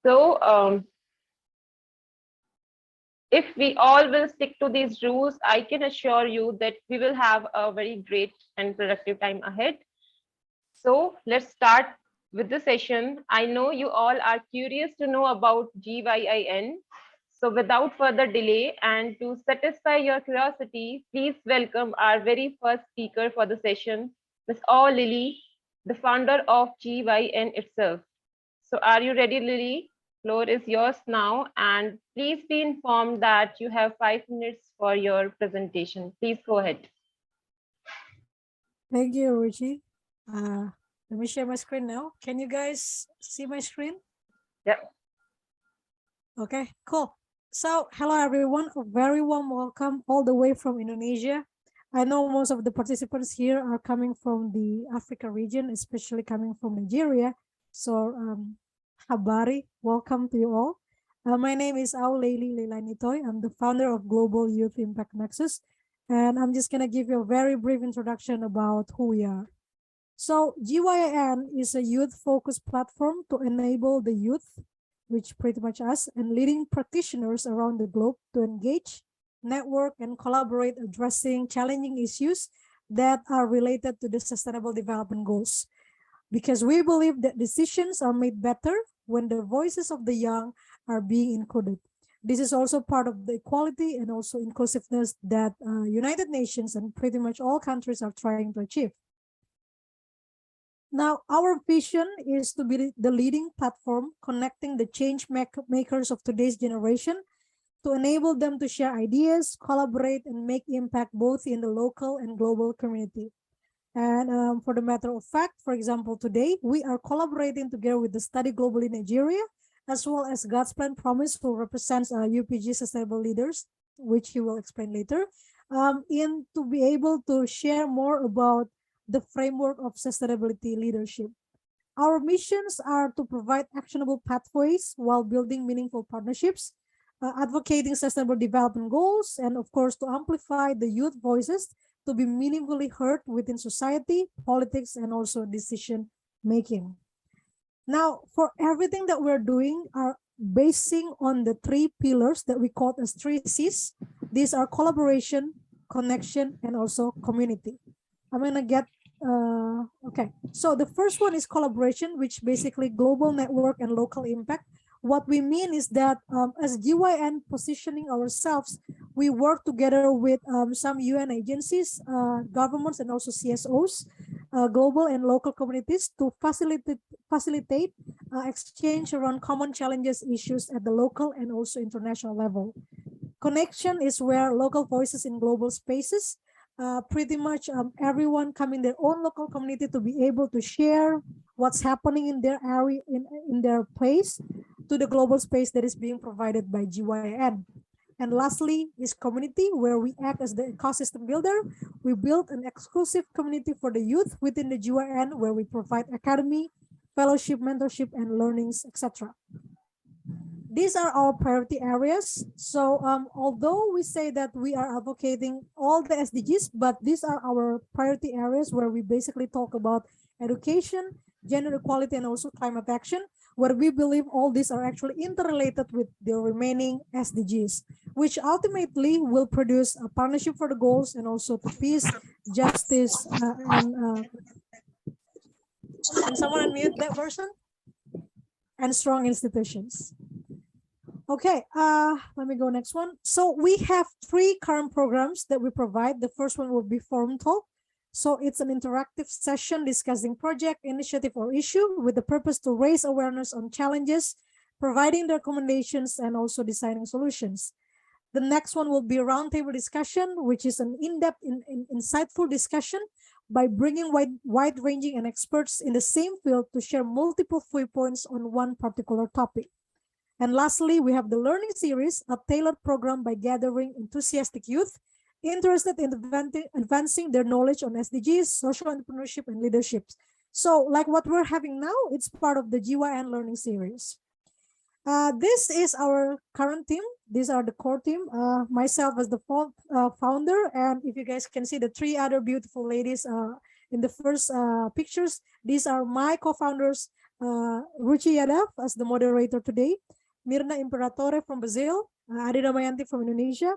So if we all will stick to these rules, I can assure you that we will have a very great and productive time ahead. So let's start with the session. I know you all are curious to know about GYIN. So without further delay and to satisfy your curiosity, please welcome our very first speaker for the session, Ms. O Lily, the founder of GYN itself. So are you ready, Lily? Floor is yours now, and please be informed that you have 5 minutes for your presentation. Please go ahead. Thank you, Ruchi. Let me share my screen now. Can you guys see my screen? Yeah. Okay, cool. So, hello everyone. A very warm welcome all the way from Indonesia. I know most of the participants here are coming from the Africa region, especially coming from Nigeria. So, Habari, welcome to you all. My name is Auleili Leilanitoy. I'm the founder of Global Youth Impact Nexus. And I'm just going to give you a very brief introduction about who we are. So GYN is a youth-focused platform to enable the youth, which pretty much us, and leading practitioners around the globe to engage, network, and collaborate addressing challenging issues that are related to the Sustainable Development Goals. Because we believe that decisions are made better when the voices of the young are being included. This is also part of the equality and also inclusiveness that United Nations and pretty much all countries are trying to achieve. Now, our vision is to be the leading platform connecting the change makers of today's generation to enable them to share ideas, collaborate, and make impact both in the local and global community. And for the matter of fact, for example, today we are collaborating together with the Study Globally Nigeria, as well as Godsplan Promise, who represents UPG Sustainable Leaders, which he will explain later, in to be able to share more about the framework of sustainability leadership. Our missions are to provide actionable pathways while building meaningful partnerships, advocating sustainable development goals, and of course, to amplify the youth voices to be meaningfully heard within society, politics, and also decision making. Now, for everything that we're doing are basing on the three pillars that we call as 3 Cs. These are collaboration, connection, and also community. I'm gonna get, okay. So the first one is collaboration, which basically global network and local impact. What we mean is that as GYN positioning ourselves, we work together with some UN agencies, governments, and also CSOs, global and local communities to facilitate exchange around common challenges, issues at the local and also international level. Connection is where local voices in global spaces, pretty much everyone come in their own local community to be able to share what's happening in their area, in their place, to the global space that is being provided by GYN. And lastly is community, where we act as the ecosystem builder. We build an exclusive community for the youth within the GYN, where we provide academy, fellowship, mentorship, and learnings, etc. These are our priority areas. So although we say that we are advocating all the SDGs, but these are our priority areas where we basically talk about education, gender equality, and also climate action, where we believe all these are actually interrelated with the remaining SDGs, which ultimately will produce a partnership for the goals and also to peace, justice, and can someone unmute that person? And strong institutions. Okay, let me go next one. So we have 3 current programs that we provide. The first one will be Forum Talk. So it's an interactive session discussing project, initiative, or issue with the purpose to raise awareness on challenges, providing recommendations, and also designing solutions. The next one will be a roundtable discussion, which is an in-depth, insightful discussion by bringing wide-ranging and experts in the same field to share multiple viewpoints on one particular topic. And lastly, we have the learning series, a tailored program by gathering enthusiastic youth interested in advancing their knowledge on SDGs, social entrepreneurship, and leadership. So like what we're having now, it's part of the GYN learning series. This is our current team. These are the core team. Myself as the founder, and if you guys can see the 3 other beautiful ladies in the first pictures, these are my co-founders Ruchi Yadav as the moderator today, Mirna Imperatore from Brazil, Adi Damayanti from Indonesia,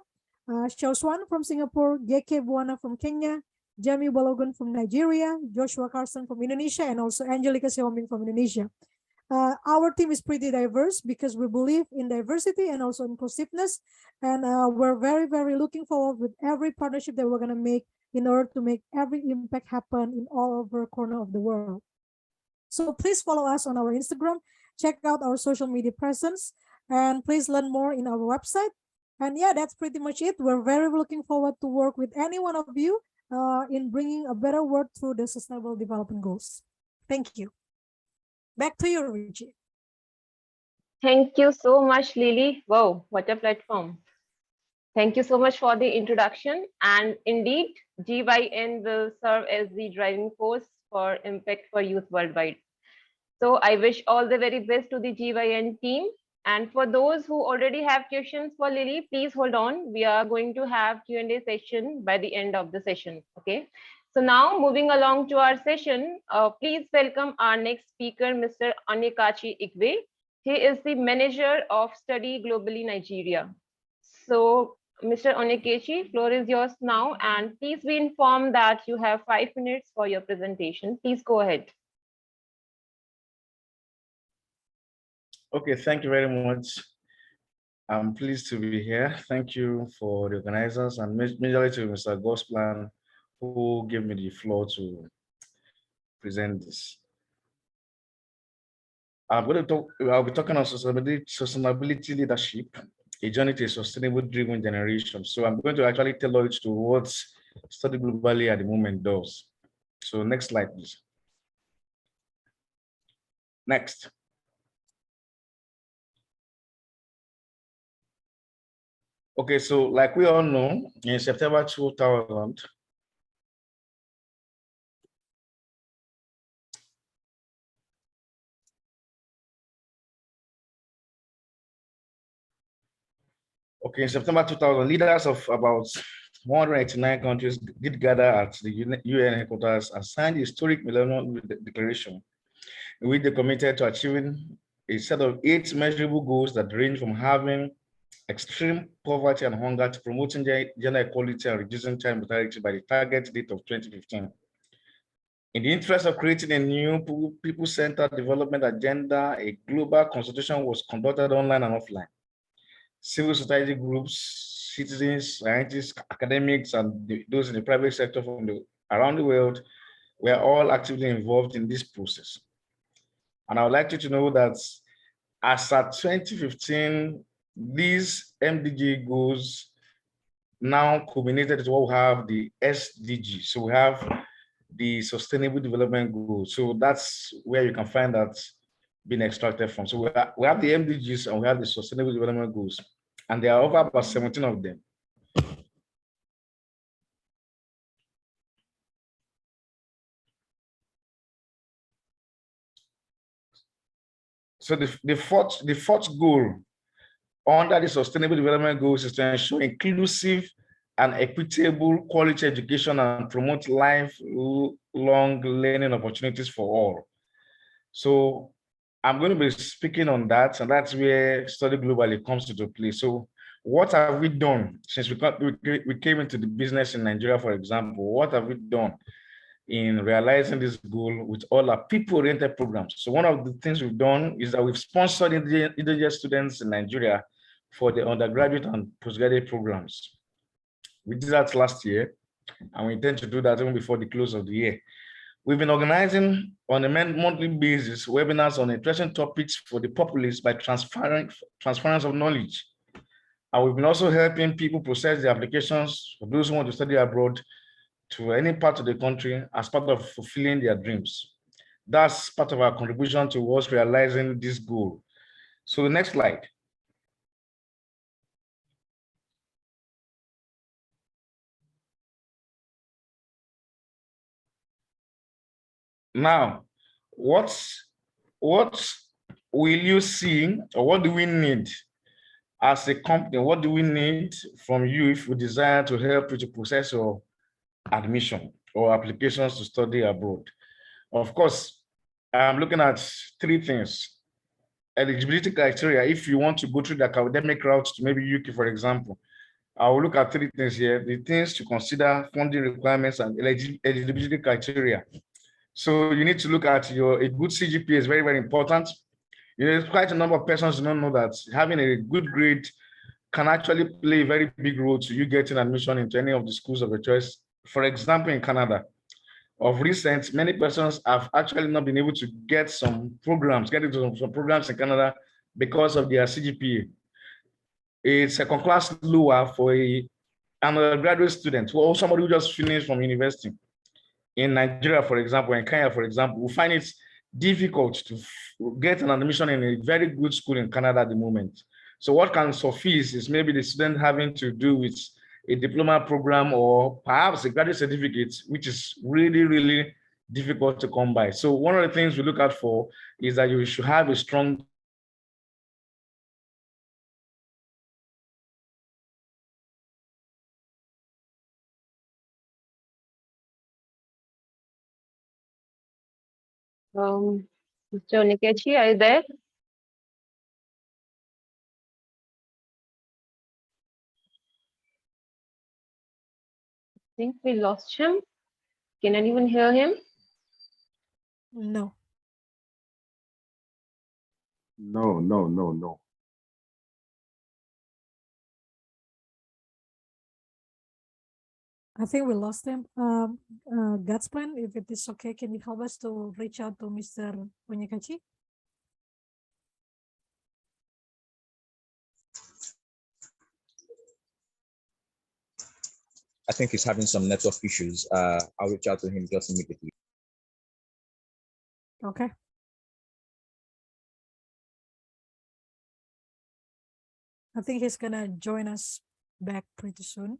Xiao Swan from Singapore, Geke Buana from Kenya, Jamie Balogun from Nigeria, Joshua Carson from Indonesia, and also Angelica Seoming from Indonesia. Our team is pretty diverse because we believe in diversity and also inclusiveness. And we're very, very looking forward with every partnership that we're going to make in order to make every impact happen in all over corner of the world. So please follow us on our Instagram, check out our social media presence, and please learn more in our website. And yeah, that's pretty much it. We're very looking forward to work with any one of you in bringing a better world through the Sustainable Development Goals. Thank you. Back to you, Ruchi. Thank you so much, Lily. Wow, what a platform. Thank you so much for the introduction. And indeed, GYN will serve as the driving force for impact for youth worldwide. So I wish all the very best to the GYN team. And for those who already have questions for Lily, please hold on. We are going to have Q&A session by the end of the session. Okay. So now moving along to our session, please welcome our next speaker, Mr. Onekachi Igwe. He is the manager of Study Globally Nigeria. So Mr. Onekachi, floor is yours now. And please be informed that you have 5 minutes for your presentation. Please go ahead. Okay, thank you very much. I'm pleased to be here. Thank you for the organizers and majorly to Mr. Godsplan, who gave me the floor to present this. I'll be talking on sustainability leadership, a journey to a sustainable driven generation. So I'm going to actually tailor it to what Study Globally at the moment does. So next slide, please. Next. Okay, so like we all know, in September 2000, okay, in September 2000, leaders of about 189 countries did gather at the UN headquarters and signed the historic Millennium Declaration, in which they committed to achieving a set of 8 measurable goals that range from having extreme poverty and hunger to promoting gender equality and reducing child mortality by the target date of 2015. In the interest of creating a new people-centered development agenda, a global consultation was conducted online and offline. Civil society groups, citizens, scientists, academics, and those in the private sector from around the world were all actively involved in this process. And I would like you to know that as at 2015, these MDG goals now culminated to what we have the SDG. So we have the Sustainable Development Goals. So that's where you can find that being extracted from. So we have the MDGs and we have the Sustainable Development Goals, and there are over about 17 of them. So the fourth goal under the Sustainable Development Goals is to ensure inclusive and equitable quality education and promote lifelong learning opportunities for all. So I'm going to be speaking on that, and that's where Study Globally comes into play. So what have we done since we came into the business in Nigeria, for example? What have we done in realizing this goal with all our people-oriented programs? So one of the things we've done is that we've sponsored indigenous students in Nigeria for the undergraduate and postgraduate programs. We did that last year, and we intend to do that even before the close of the year. We've been organizing on a monthly basis webinars on interesting topics for the populace by transference of knowledge. And we've been also helping people process the applications for those who want to study abroad to any part of the country as part of fulfilling their dreams. That's part of our contribution towards realizing this goal. So the next slide. Now, what will you see, or what do we need as a company? What do we need from you if we desire to help you to process your admission or applications to study abroad? Of course, I'm looking at three things. Eligibility criteria, if you want to go through the academic route to maybe UK, for example, I will look at three things here. The things to consider: funding requirements and eligibility criteria. So you need to look at a good CGPA is very, very important. Quite a number of persons do not know that having a good grade can actually play a very big role to you getting admission into any of the schools of your choice. For example, in Canada, of recent, many persons have actually not been able to get some programs, get into some programs in Canada because of their CGPA. A second class lower for an undergraduate student or somebody who just finished from university. In Nigeria, for example, in Kenya, for example, we find it difficult to get an admission in a very good school in Canada at the moment. So what can suffice is maybe the student having to do with a diploma program or perhaps a graduate certificate, which is really, really difficult to come by. So one of the things we look out for is that you should have a strong Mr. Onyekachi, are you there? I think we lost him. Can anyone hear him? No. No. I think we lost him. Godsplan, if it is okay, can you help us to reach out to Mr. Onyekachi? I think he's having some network issues. I'll reach out to him just immediately. Okay. I think he's gonna join us back pretty soon.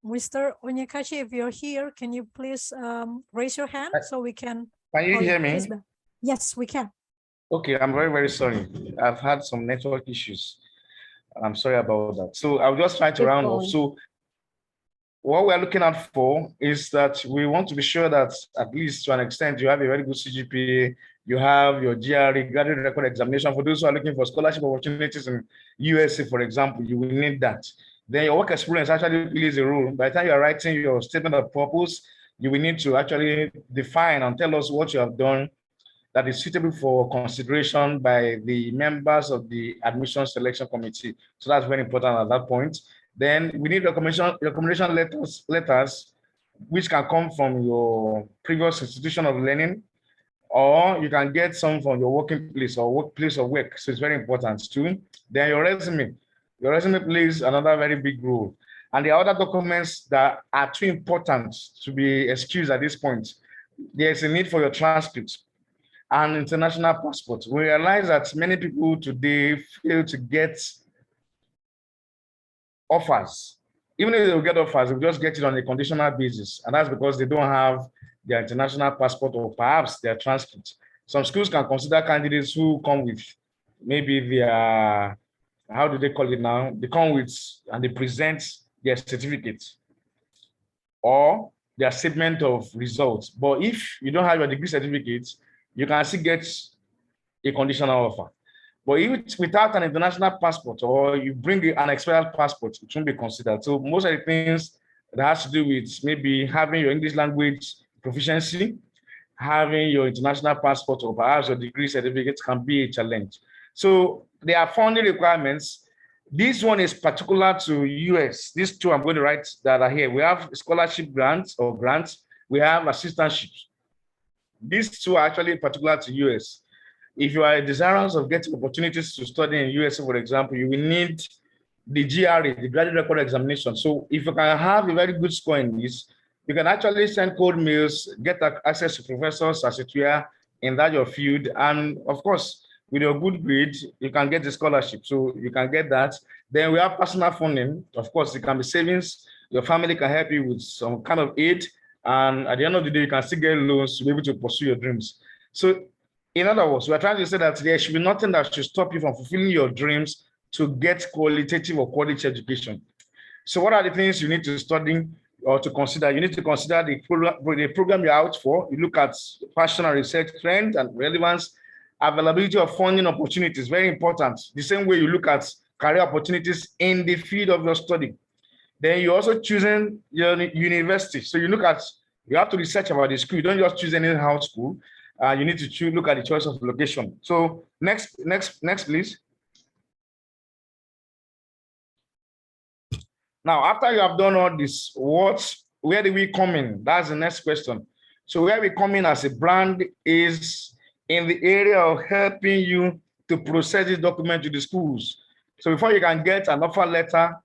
Mr. Onyekachi, if you're here, can you please raise your hand so we can. Can you call hear me? please back? Yes, we can. Okay, I'm very, very sorry. I've had some network issues. I'm sorry about that. So I'll just try to round off. So what we're looking out for is that we want to be sure that at least to an extent you have a very good CGPA, you have your GRE, graduate record examination. For those who are looking for scholarship opportunities in USA, for example, you will need that. Then your work experience actually plays a role. By the time you are writing your statement of purpose, you will need to actually define and tell us what you have done that is suitable for consideration by the members of the admission selection committee. So that's very important at that point. Then we need recommendation letters, which can come from your previous institution of learning, or you can get some from your working place or workplace of work. So it's very important too. Then your resume. Your resume plays another very big role. And the other documents that are too important to be excused at this point, there's a need for your transcripts and international passport. We realize that many people today fail to get offers. Even if they will get offers, they will just get it on a conditional basis. And that's because they don't have their international passport or perhaps their transcript. Some schools can consider candidates who come with maybe their, how do they call it now? They come with and they present their certificate or their statement of results. But if you don't have your degree certificate, you can still get a conditional offer. But if it's without an international passport or you bring an expired passport, it won't be considered. So most of the things that has to do with maybe having your English language proficiency, having your international passport or perhaps your degree certificate can be a challenge. So there are funding requirements. This one is particular to US. These two I'm going to write that are here. We have scholarship grants or grants. We have assistantships. These two are actually particular to US. If you are desirous of getting opportunities to study in US, for example, you will need the GRE, the graduate record examination. So if you can have a very good score in this, you can actually send code mails, get access to professors as it were in that your field. And of course, with your good grade, you can get the scholarship. So you can get that. Then we have personal funding. Of course, it can be savings. Your family can help you with some kind of aid. And at the end of the day, you can still get loans to be able to pursue your dreams. So in other words, we're trying to say that there should be nothing that should stop you from fulfilling your dreams to get qualitative or quality education. So what are the things you need to study or to consider? You need to consider the program you're out for. You look at passion and research trend and relevance, availability of funding opportunities, very important. The same way you look at career opportunities in the field of your study. Then you're also choosing your university. So you have to research about the school. You don't just choose any house school. You need to look at the choice of location. So next, please. Now, after you have done all this, where do we come in? That's the next question. So where we come in as a brand is in the area of helping you to process this document to the schools. So before you can get an offer letter,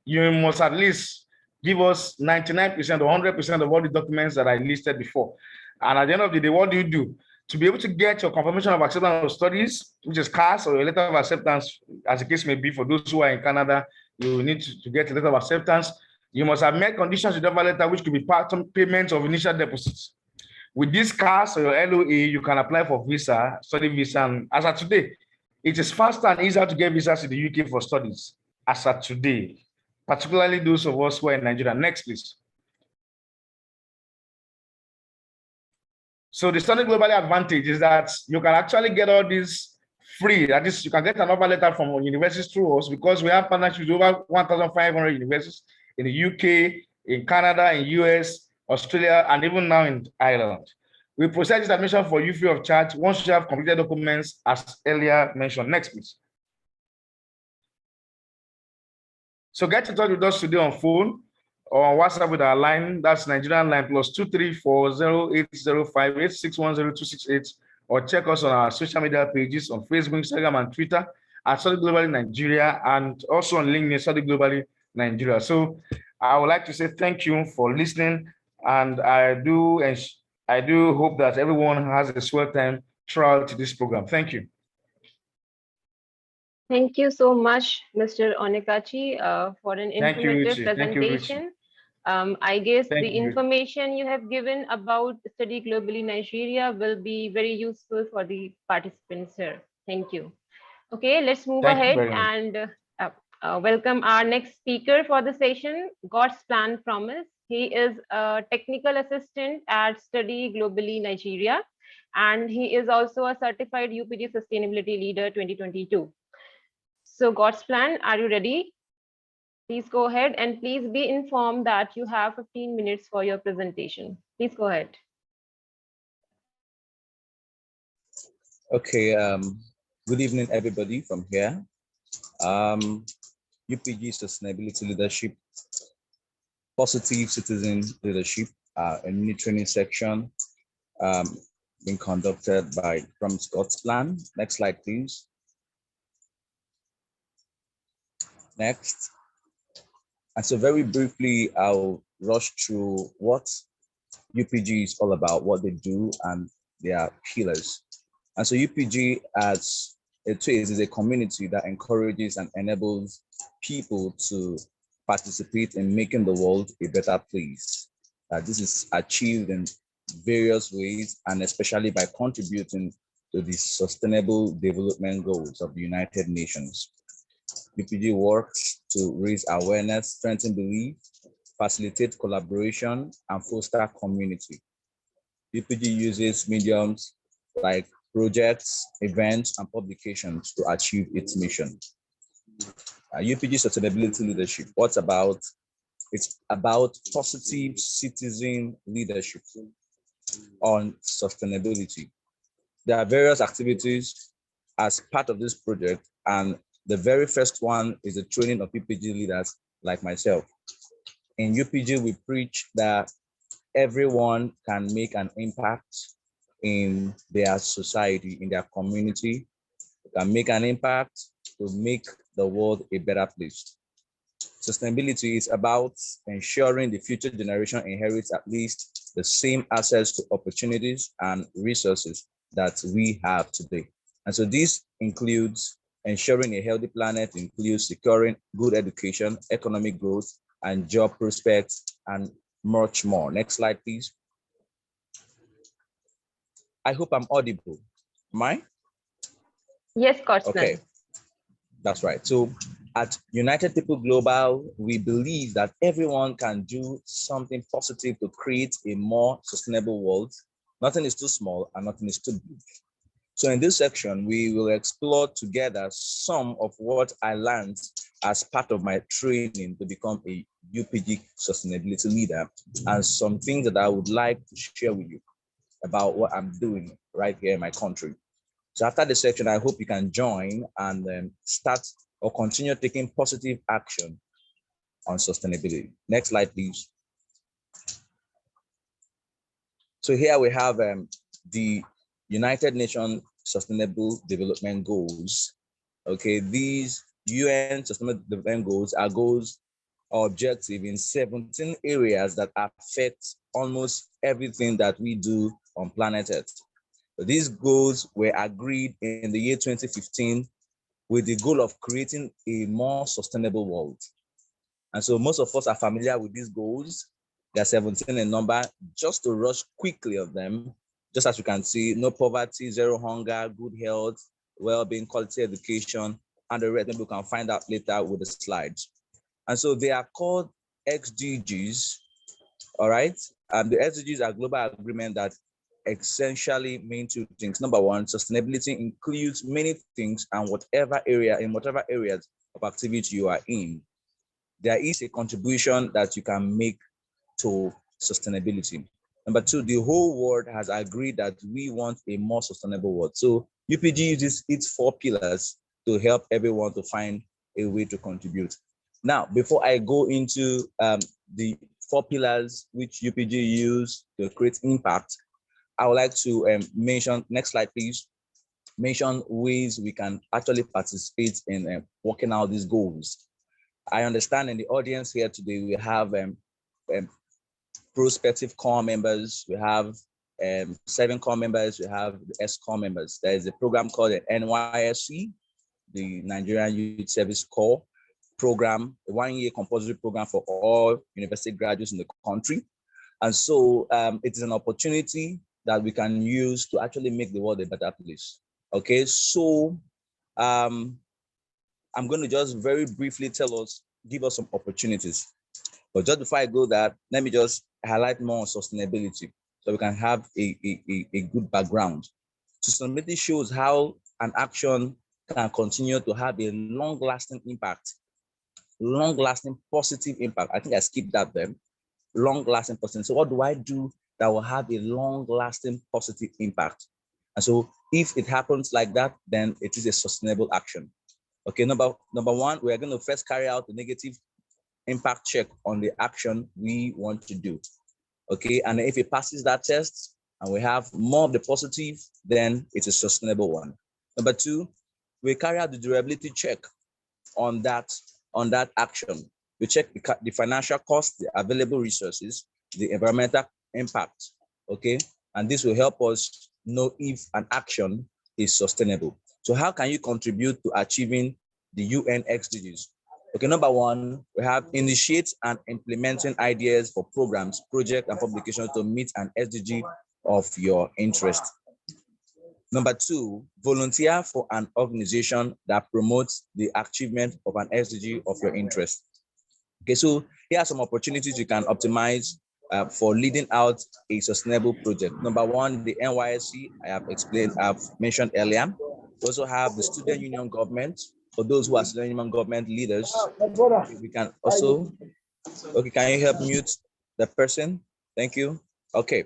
you must at least give us 99% or 100% of all the documents that I listed before. And at the end of the day, what do you do? To be able to get your confirmation of acceptance of studies, which is CAS or a letter of acceptance, as the case may be for those who are in Canada, you need to get a letter of acceptance. You must have met conditions with the offer letter, which could be part of payments of initial deposits. With this CAS or your LOA, you can apply for visa, study visa. And as of today, it is faster and easier to get visas to the UK for studies as of today, particularly those of us who are in Nigeria. Next, please. So the Study Globally advantage is that you can actually get all these free. That is, you can get an offer letter from universities through us because we have partnerships with over 1,500 universities in the UK, in Canada, in US, Australia, and even now in Ireland. We process this admission for you free of charge once you have completed documents as earlier mentioned. Next, please. So get in touch with us today on phone or on WhatsApp with our line. That's Nigerian line +234080586102668, or check us on our social media pages on Facebook, Instagram, and Twitter at Study Globally Nigeria, and also on LinkedIn, Study Globally Nigeria. So I would like to say thank you for listening, and I do hope that everyone has a swell time throughout this program. Thank you. Thank you so much, Mr. Onekachi, for an informative presentation. I guess the information you have given about Study Globally Nigeria will be very useful for the participants here. Thank you. Okay, let's move ahead and welcome our next speaker for the session, Godsplan Promise. He is a technical assistant at Study Globally Nigeria, and he is also a certified UPG Sustainability Leader 2022. So Godsplan, are you ready? Please go ahead, and please be informed that you have 15 minutes for your presentation. Please go ahead. Okay, good evening, everybody from here. UPG Sustainability Leadership, Positive Citizen Leadership, a mini training section being conducted from Godsplan. Next slide, please. Next. And so very briefly, I'll rush through what UPG is all about, what they do, and their pillars. And so UPG, as it is a community that encourages and enables people to participate in making the world a better place. This is achieved in various ways, and especially by contributing to the Sustainable Development Goals of the United Nations. UPG works to raise awareness, strengthen belief, facilitate collaboration, and foster community. UPG uses mediums like projects, events, and publications to achieve its mission. UPG Sustainability Leadership, what's about? It's about positive citizen leadership on sustainability. There are various activities as part of this project, and the very first one is the training of UPG leaders like myself. In UPG, we preach that everyone can make an impact in their society, in their community, can make an impact to make the world a better place. Sustainability is about ensuring the future generation inherits at least the same access to opportunities and resources that we have today. And so this includes ensuring a healthy planet, includes securing good education, economic growth, and job prospects, and much more. Next slide, please. I hope I'm audible. Am I? Yes, Godsplan. Okay, that's right. So at United People Global, we believe that everyone can do something positive to create a more sustainable world. Nothing is too small and nothing is too big. So in this section, we will explore together some of what I learned as part of my training to become a UPG sustainability leader, and some things that I would like to share with you about what I'm doing right here in my country. So after the section, I hope you can join and start or continue taking positive action on sustainability. Next slide, please. So here we have the United Nations Sustainable Development Goals. Okay, these UN Sustainable Development Goals are goals or objective in 17 areas that affect almost everything that we do on planet Earth. These goals were agreed in the year 2015 with the goal of creating a more sustainable world. And so most of us are familiar with these goals. There are 17 in number. Just to rush quickly of them, just as you can see, no poverty, zero hunger, good health, well-being, quality education, and the rest. Maybe we can find out later with the slides. And so they are called XDGs, all right? And the XDGs are global agreement that essentially mean two things. Number one, sustainability includes many things and whatever areas of activity you are in, there is a contribution that you can make to sustainability. Number two, the whole world has agreed that we want a more sustainable world. So UPG uses its 4 pillars to help everyone to find a way to contribute. Now, before I go into the 4 pillars which UPG use to create impact, I would like to mention, next slide, please, mention ways we can actually participate in working out these goals. I understand in the audience here today, we have prospective core members, we have 7 core members, we have the S core members. There is a program called the NYSC, the Nigerian Youth Service Corps program, a 1-year compulsory program for all university graduates in the country. And so it is an opportunity that we can use to actually make the world a better place. Okay, so I'm going to just very briefly give us some opportunities. But just before I go there, let me just highlight more on sustainability so we can have a good background. Sustainability shows how an action can continue to have a long-lasting impact, long-lasting positive impact. I think I skipped that then. Long-lasting positive. So what do I do that will have a long-lasting positive impact? And so if it happens like that, then it is a sustainable action. Okay, number one, we are going to first carry out the negative impact check on the action we want to do. Okay, and if it passes that test and we have more of the positive, then it's a sustainable one. Number two, we carry out the durability check on that action. We check the financial cost, the available resources, the environmental impact. Okay, and this will help us know if an action is sustainable. So how can you contribute to achieving the UN SDGs? Okay, number one, we have initiate and implementing ideas for programs, projects, and publications to meet an SDG of your interest. Number two, volunteer for an organization that promotes the achievement of an SDG of your interest. Okay, so here are some opportunities you can optimize for leading out a sustainable project. Number one, the NYSC, I've mentioned earlier. We also have the student union government. For those who are student union government leaders, we can also, okay, can you help mute the person? Thank you. Okay,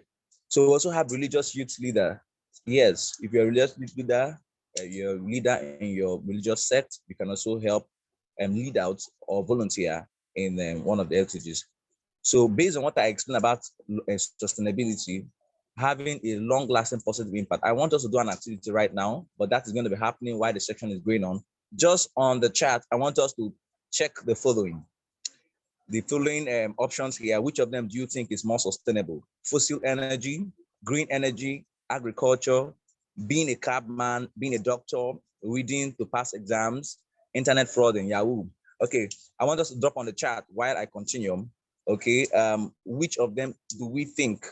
so we also have religious youth leader. Yes, if you're a religious youth leader, you're a leader in your religious sect, you can also help lead out or volunteer in one of the LTGs. So based on what I explained about sustainability, having a long-lasting positive impact, I want us to do an activity right now, but that is going to be happening while the section is going on. Just on the chat, I want us to check the following. The following options here, which of them do you think is more sustainable? Fossil energy, green energy, agriculture, being a cabman, being a doctor, reading to pass exams, internet fraud, and Yahoo. Okay, I want us to drop on the chat while I continue. Okay, which of them do we think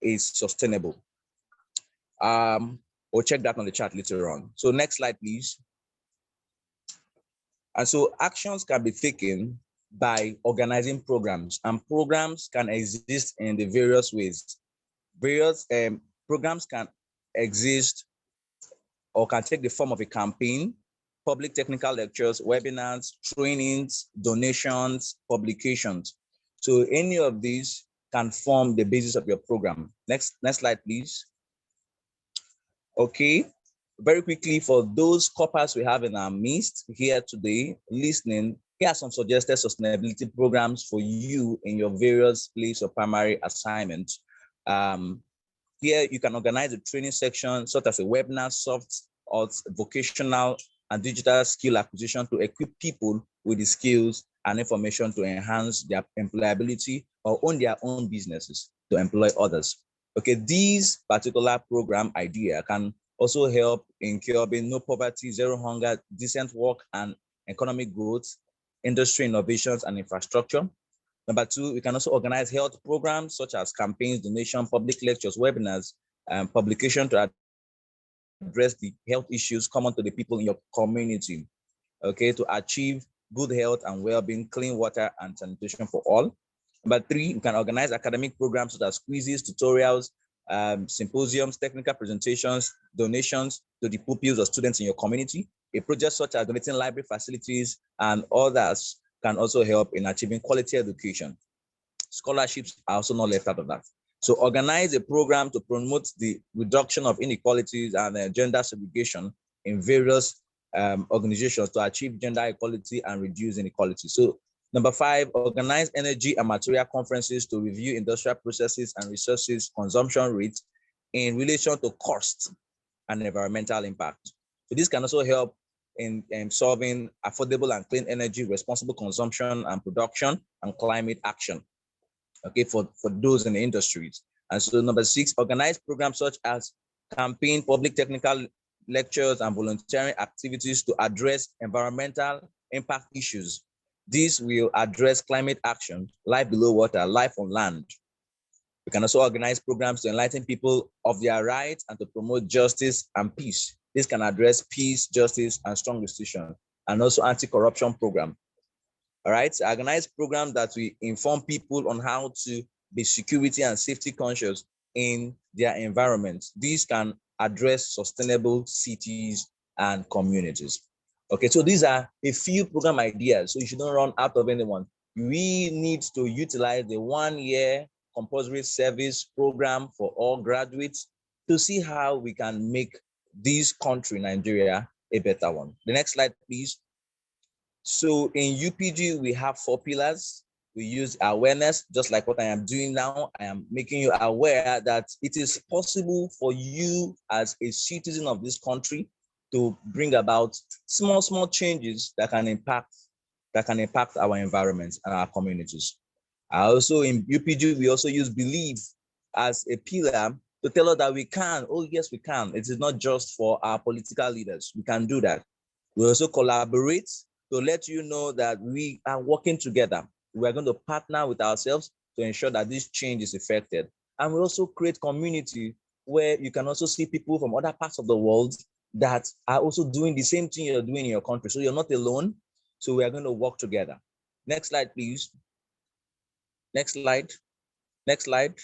is sustainable? Or check that on the chat later on. So next slide, please. And so actions can be taken by organizing programs, and programs can exist in the various ways. Various programs can exist or can take the form of a campaign, public technical lectures, webinars, trainings, donations, publications. So any of these can form the basis of your program. Next slide, please. Okay, very quickly, for those corpers we have in our midst here today listening, here are some suggested sustainability programs for you in your various place of primary assignments. Here you can organize a training section, such as a webinar, soft or vocational and digital skill acquisition to equip people with the skills and information to enhance their employability or own their own businesses to employ others. Okay, these particular program idea can also help in curbing no poverty, zero hunger, decent work and economic growth, industry innovations and infrastructure. Number two, we can also organize health programs such as campaigns, donation, public lectures, webinars, and publication to address the health issues common to the people in your community, okay, to achieve good health and well-being, clean water and sanitation for all. Number three, you can organize academic programs such as quizzes, tutorials, symposiums, technical presentations, donations to the pupils or students in your community. A project such as donating library facilities and others can also help in achieving quality education. Scholarships are also not left out of that. So organize a program to promote the reduction of inequalities and gender segregation in various organizations to achieve gender equality and reduce inequality. So number five, organize energy and material conferences to review industrial processes and resources consumption rates in relation to cost and environmental impact. So this can also help in solving affordable and clean energy, responsible consumption and production, and climate action, okay, for those in the industries. And so number six, organize programs such as campaign, public technical lectures, and volunteering activities to address environmental impact issues. This will address climate action, life below water, life on land. We can also organize programs to enlighten people of their rights and to promote justice and peace. This can address peace, justice, and strong institutions, and also anti-corruption program. All right, so organize programs that will inform people on how to be security and safety conscious in their environment. These can address sustainable cities and communities. Okay, so these are a few program ideas, so you shouldn't run out of anyone. We need to utilize the 1 year compulsory service program for all graduates to see how we can make this country, Nigeria, a better one. The next slide, please. So in UPG, we have 4 pillars. We use awareness, just like what I am doing now. I am making you aware that it is possible for you as a citizen of this country to bring about small changes that can impact our environments and our communities. Also in UPG, we also use belief as a pillar to tell us that we can. Oh, yes, we can. It is not just for our political leaders. We can do that. We also collaborate to let you know that we are working together. We are going to partner with ourselves to ensure that this change is effected. And we also create community where you can also see people from other parts of the world that are also doing the same thing you're doing in your country. So you're not alone. So we are going to work together. Next slide, please. Next slide. Next slide.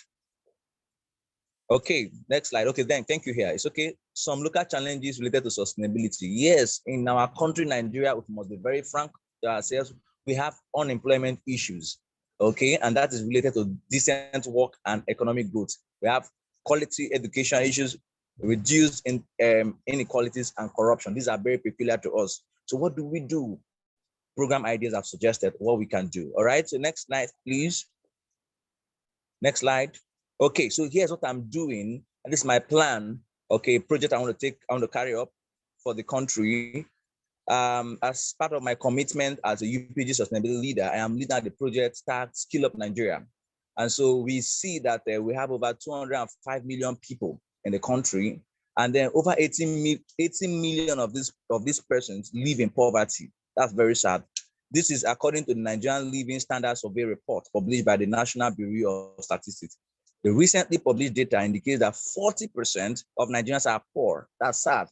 Okay, next slide. Okay, then thank you here. It's okay. Some local challenges related to sustainability. Yes, in our country, Nigeria, we must be very frank to ourselves. We have unemployment issues, okay? And that is related to decent work and economic growth. We have quality education issues, reduced inequalities and corruption. These are very peculiar to us. So what do we do? Program ideas have suggested what we can do. All right, so next slide, please. Next slide. Okay, so here's what I'm doing, and this is my plan. Okay, project I want to carry up for the country. As part of my commitment as a UPG sustainability leader, I am leading the project Start Skill Up Nigeria. And so we see that we have over 205 million people in the country, And then over 18 million of these persons live in poverty. That's very sad. This is according to the Nigerian Living Standard Survey report published by the National Bureau of Statistics. The recently published data indicates that 40% of Nigerians are poor. That's sad.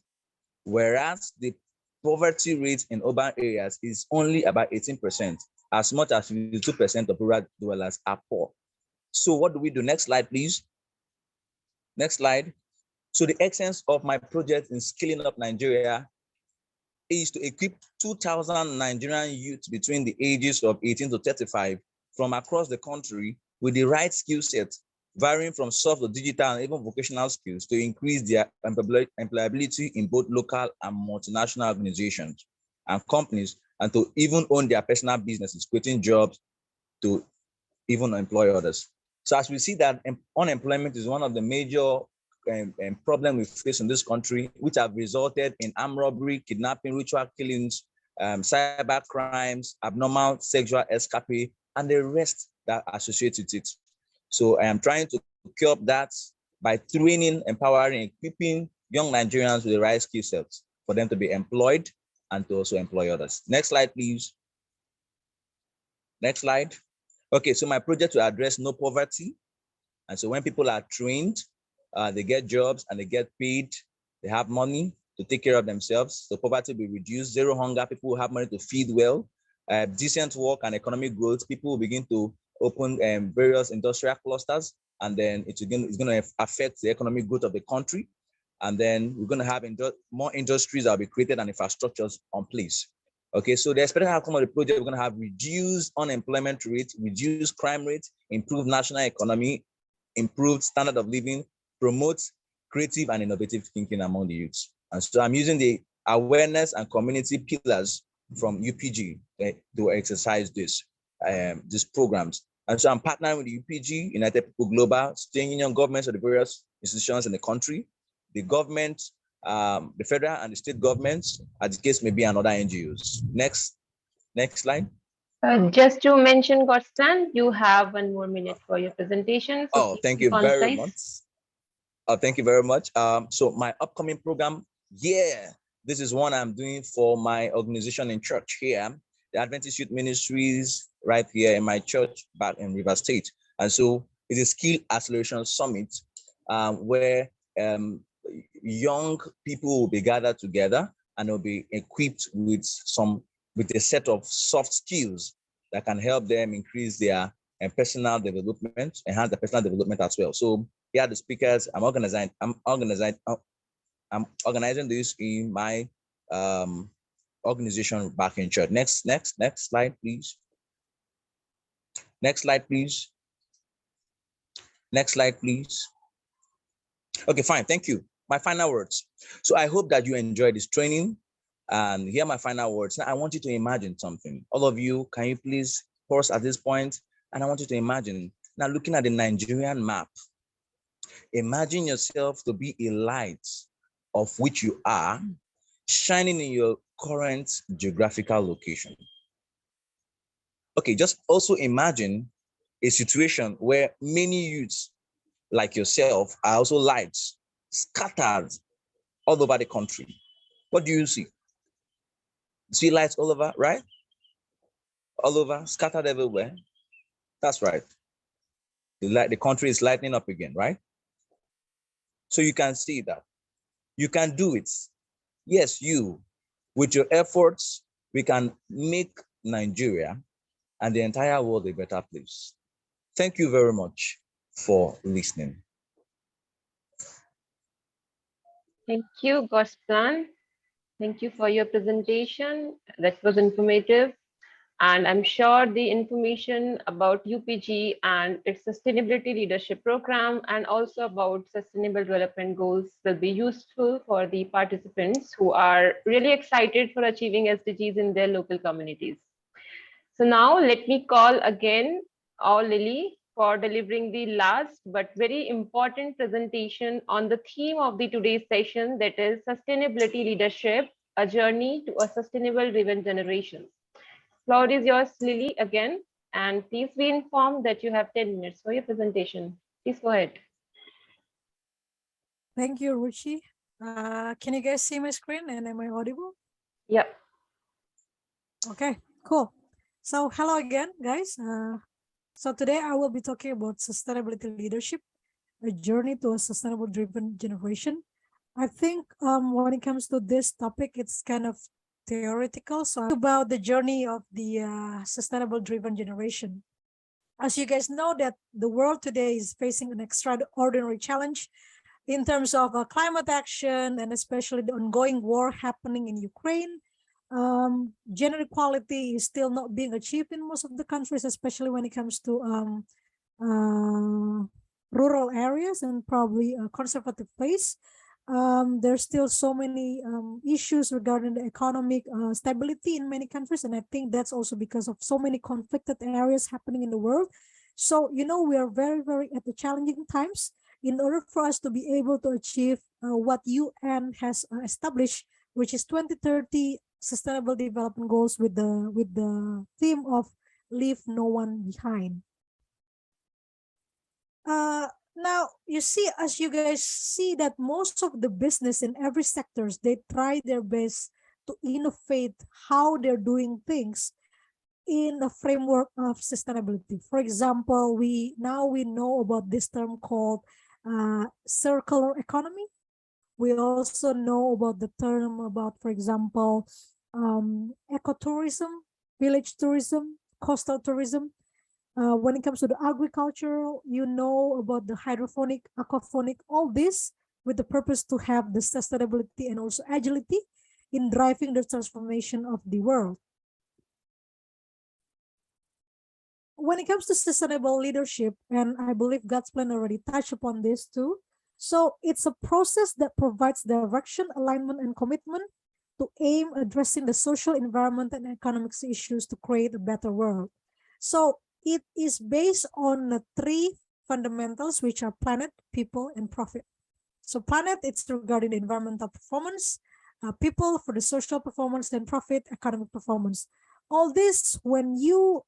Whereas the poverty rate in urban areas is only about 18%, as much as 52% of rural dwellers are poor. So what do we do? Next slide, please. Next slide. So the essence of my project in scaling up Nigeria is to equip 2,000 Nigerian youths between the ages of 18 to 35 from across the country with the right skill set, varying from soft to digital and even vocational skills, to increase their employability in both local and multinational organizations and companies, and to even own their personal businesses, creating jobs to even employ others. So as we see that unemployment is one of the major problem we face in this country, which have resulted in armed robbery, kidnapping, ritual killings, cyber crimes, abnormal sexual escapade, and the rest that associates with it. So I am trying to curb that by training, empowering, equipping young Nigerians with the right skill sets for them to be employed and to also employ others. Next slide, please. Next slide. Okay, so my project will address no poverty. And so when people are trained, they get jobs and they get paid, they have money to take care of themselves. So poverty will be reduced, zero hunger, people will have money to feed well, decent work and economic growth. People will begin to open various industrial clusters, and then it's going to affect the economic growth of the country. And then we're going to have more industries that will be created and infrastructures on place. Okay, so the expected outcome of the project, we're going to have reduced unemployment rate, reduced crime rate, improved national economy, improved standard of living, promotes creative and innovative thinking among the youths. And so I'm using the awareness and community pillars from UPG to exercise these programs. And so I'm partnering with the UPG, United People Global, state union governments of the various institutions in the country, the government, the federal and the state governments, as the case may be, and other NGOs. Next slide. Just to mention, Godsplan, you have 1 more minute for your presentation. So thank you very much. Thank you very much. So my upcoming program, this is one I'm doing for my organization in church here, the Adventist Youth Ministries, right here in my church back in River State. And so it's a skill acceleration summit where young people will be gathered together and they'll be equipped with a set of soft skills that can help them increase their personal development, enhance their personal development as well. So here are the speakers. I'm organizing this in my organization back in church. Next slide, please. Next slide, please. Next slide, please. Okay, fine. Thank you. My final words. So I hope that you enjoyed this training. And here are my final words. Now I want you to imagine something. All of you, can you please pause at this point? And I want you to imagine, now looking at the Nigerian map, imagine yourself to be a light of which you are, shining in your current geographical location. Okay, just also imagine a situation where many youths like yourself are also lights scattered all over the country. What do you see? See lights all over, right? All over, scattered everywhere. That's right. The country is lighting up again, right? So you can see that. You can do it. Yes, you. With your efforts, we can make Nigeria and the entire world a better place. Thank you very much for listening. Thank you, Godsplan. Thank you for your presentation. That was informative. And I'm sure the information about UPG and its sustainability leadership program and also about sustainable development goals will be useful for the participants who are really excited for achieving SDGs in their local communities. So now let me call again Lily for delivering the last but very important presentation on the theme of the today's session, that is sustainability leadership, a journey to a sustainable driven generation. Floor is yours, Lily, again, and please be informed that you have 10 minutes for your presentation. Please go ahead. Thank you, Ruchi. Can you guys see my screen and am I audible? Yep. Okay, cool. So hello again, guys. So today I will be talking about sustainability leadership, a journey to a sustainable driven generation. I think when it comes to this topic, it's kind of theoretical. So about the journey of the sustainable driven generation. As you guys know that the world today is facing an extraordinary challenge in terms of climate action and especially the ongoing war happening in Ukraine. Gender equality is still not being achieved in most of the countries, especially when it comes to rural areas and probably a conservative place. There's still so many issues regarding the economic stability in many countries, and I think that's also because of so many conflicted areas happening in the world. So, we are very, very at the challenging times in order for us to be able to achieve what UN has established, which is 2030 Sustainable Development Goals with the theme of leave no one behind. Now you see, as you guys see, that most of the business in every sectors, they try their best to innovate how they're doing things in a framework of sustainability. For example, we know about this term called circular economy. We also know about the term about, for example, ecotourism, village tourism, coastal tourism. When it comes to the agriculture, you know about the hydroponic, aquaponic, all this with the purpose to have the sustainability and also agility in driving the transformation of the world. When it comes to sustainable leadership, and I believe Godsplan already touched upon this too, so it's a process that provides direction, alignment, and commitment to aim addressing the social, environment, and economic issues to create a better world. So it is based on the three fundamentals, which are planet, people, and profit. So planet, it's regarding the environmental performance, people for the social performance, and profit, economic performance. All this, when you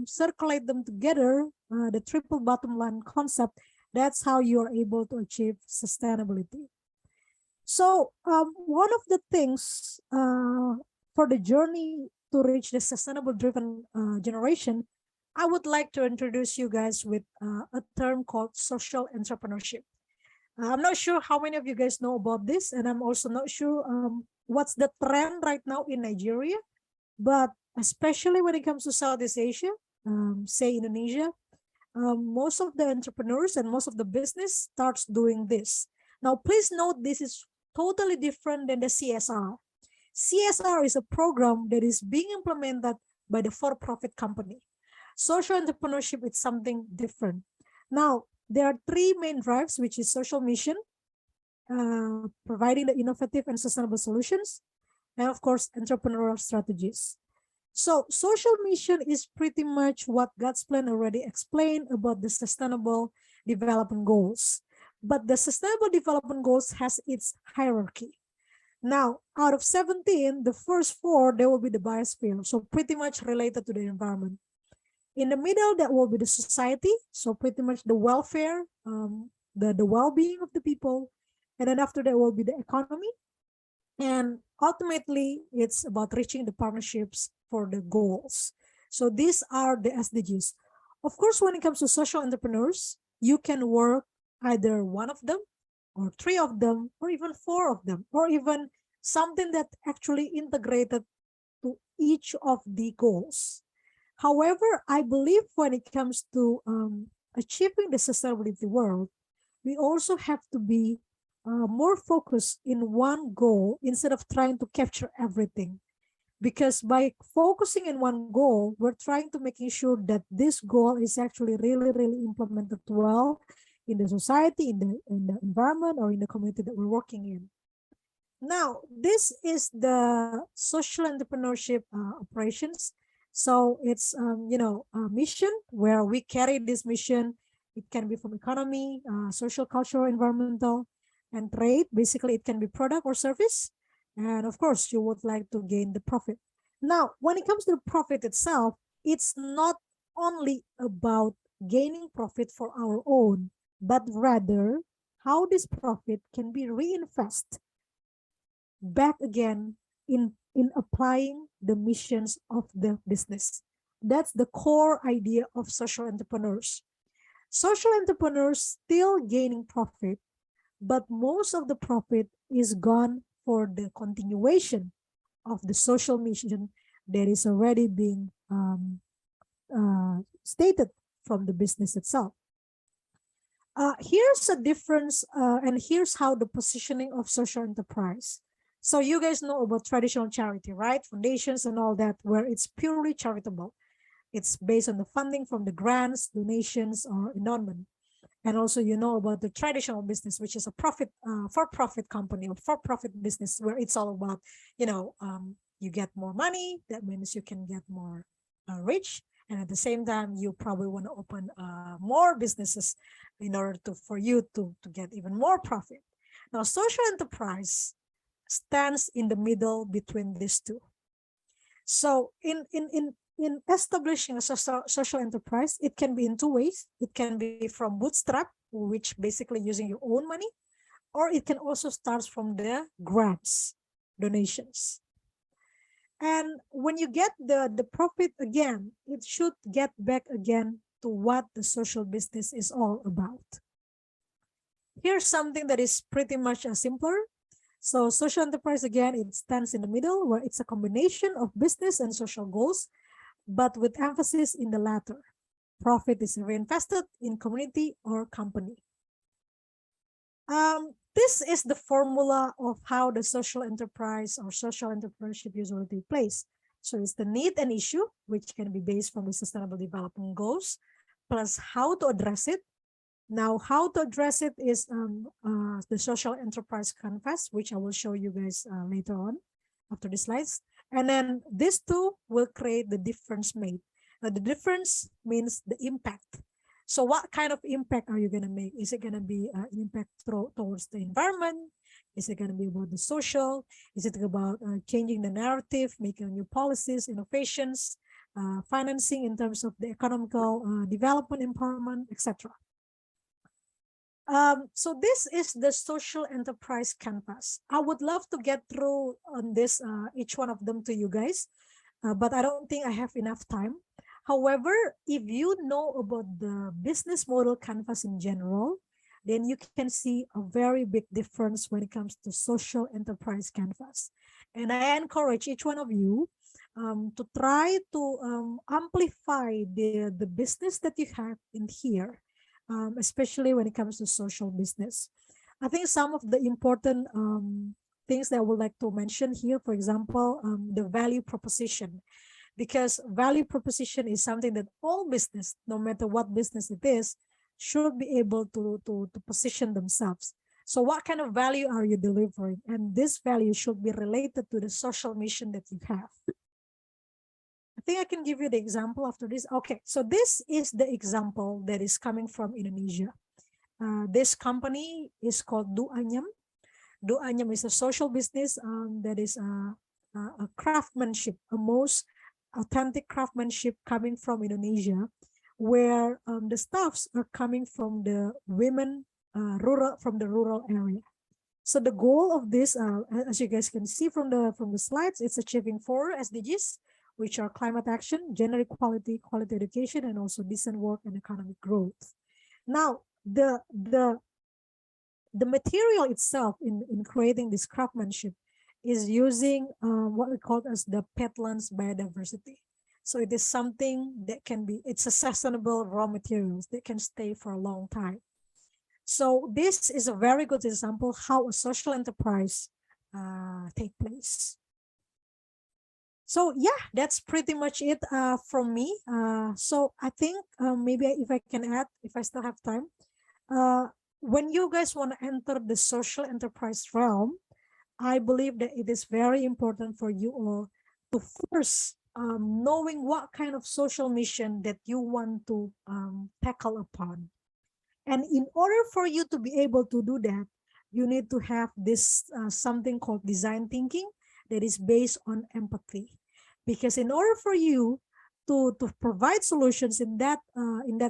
circulate them together, the triple bottom line concept, that's how you are able to achieve sustainability. So one of the things for the journey to reach the sustainable driven generation, I would like to introduce you guys with a term called social entrepreneurship. I'm not sure how many of you guys know about this, and I'm also not sure what's the trend right now in Nigeria, but especially when it comes to Southeast Asia, say Indonesia, most of the entrepreneurs and most of the business starts doing this. Now, please note this is totally different than the CSR. CSR is a program that is being implemented by the for-profit company. Social entrepreneurship is something different. Now, there are three main drives, which is social mission, providing the innovative and sustainable solutions, and of course, entrepreneurial strategies. So social mission is pretty much what Godsplan already explained about the sustainable development goals. But the sustainable development goals has its hierarchy. Now, out of 17, the first 4, there will be the biosphere, so pretty much related to the environment. In the middle, that will be the society, so pretty much the welfare, the well-being of the people. And then after that will be the economy. And ultimately, it's about reaching the partnerships for the goals. So these are the SDGs. Of course, when it comes to social entrepreneurs, you can work either one of them or 3 of them or even 4 of them or even something that actually integrated to each of the goals. However, I believe when it comes to achieving the sustainability world, we also have to be more focused in one goal instead of trying to capture everything. Because by focusing in one goal, we're trying to making sure that this goal is actually really, really implemented well in the society, in the environment, or in the community that we're working in. Now, this is the social entrepreneurship operations. So it's, a mission where we carry this mission. It can be from economy, social, cultural, environmental, and trade. Basically, it can be product or service. And of course, you would like to gain the profit. Now, when it comes to the profit itself, it's not only about gaining profit for our own, but rather how this profit can be reinvested back again in applying the missions of the business. That's the core idea of social entrepreneurs. Social entrepreneurs still gaining profit, but most of the profit is gone for the continuation of the social mission that is already being stated from the business itself. Here's a difference, and here's how the positioning of social enterprise. So you guys know about traditional charity, right? Foundations and all that, where it's purely charitable. It's based on the funding from the grants, donations, or endowment. And also, you know about the traditional business, which is a for-profit company or for-profit business, where it's all about, you get more money. That means you can get more rich, and at the same time, you probably want to open more businesses in order for you to get even more profit. Now, social enterprise stands in the middle between these two. So in establishing a social enterprise, it can be in two ways. It can be from bootstrap, which basically using your own money, or it can also start from the grants, donations. And when you get the profit again, it should get back again to what the social business is all about. Here's something that is pretty much simpler. So social enterprise, again, it stands in the middle, where it's a combination of business and social goals, but with emphasis in the latter. Profit is reinvested in community or company. This is the formula of how the social enterprise or social entrepreneurship usually takes place. So it's the need and issue, which can be based from the sustainable development goals, plus how to address it. Now, how to address it is the social enterprise canvas, which I will show you guys later on after the slides. And then these two will create the difference made. Now, the difference means the impact. So what kind of impact are you going to make? Is it going to be an impact towards the environment? Is it going to be about the social? Is it about changing the narrative, making new policies, innovations, financing in terms of the economical development, empowerment, etc.? So this is the social enterprise canvas. I would love to get through on this, each one of them to you guys, but I don't think I have enough time. However, if you know about the business model canvas in general, then you can see a very big difference when it comes to social enterprise canvas. And I encourage each one of you to try to amplify the business that you have in here, especially when it comes to social business. I think some of the important things that I would like to mention here, for example, the value proposition. Because value proposition is something that all business, no matter what business it is, should be able to position themselves. So what kind of value are you delivering? And this value should be related to the social mission that you have. I think I can give you the example after this. Okay, so this is the example that is coming from Indonesia. This company is called Du Anyam. Du Anyam is a social business that is a craftsmanship, a most authentic craftsmanship coming from Indonesia, where the staffs are coming from the women from the rural area. So the goal of this, as you guys can see from the slides, it's achieving 4 SDGs, which are climate action, gender equality, quality education, and also decent work and economic growth. Now, the material itself in creating this craftsmanship is using what we call as the peatlands biodiversity. So it is something that can be, it's a sustainable raw materials that can stay for a long time. So this is a very good example how a social enterprise take place. So yeah, that's pretty much it from me. So I think maybe if I can add, if I still have time, when you guys want to enter the social enterprise realm, I believe that it is very important for you all to first knowing what kind of social mission that you want to tackle upon. And in order for you to be able to do that, you need to have this something called design thinking that is based on empathy. Because in order for you to provide solutions in that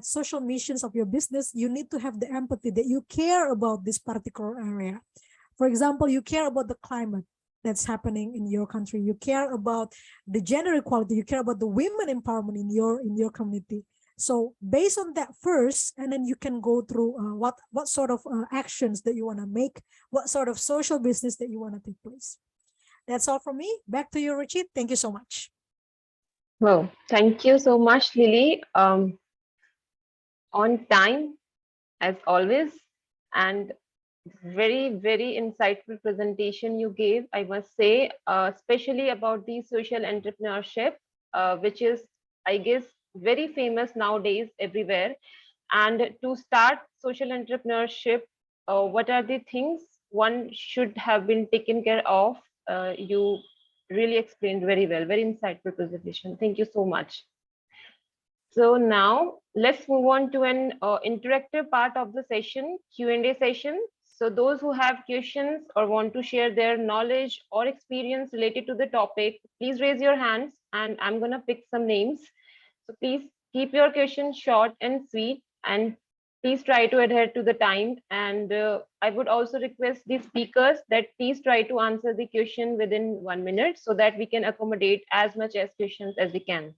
social missions of your business, you need to have the empathy that you care about this particular area. For example, you care about the climate. that's happening in your country. You care about the gender equality. You care about the women empowerment in your community. So based on that first, and then you can go through what sort of actions that you want to make, what sort of social business that you want to take place. That's all from me. Back to you, Ruchit. Thank you so much. Well, thank you so much, Lily. On time, as always, and very, very insightful presentation you gave, I must say, especially about the social entrepreneurship, which is, I guess, very famous nowadays everywhere. And to start social entrepreneurship, what are the things one should have been taken care of? You really explained very well, very insightful presentation. Thank you so much. So now let's move on to an interactive part of the session, Q&A session. So those who have questions or want to share their knowledge or experience related to the topic, please raise your hands and I'm going to pick some names. So please keep your questions short and sweet, and please try to adhere to the time. And I would also request the speakers that please try to answer the question within 1 minute so that we can accommodate as much as questions as we can.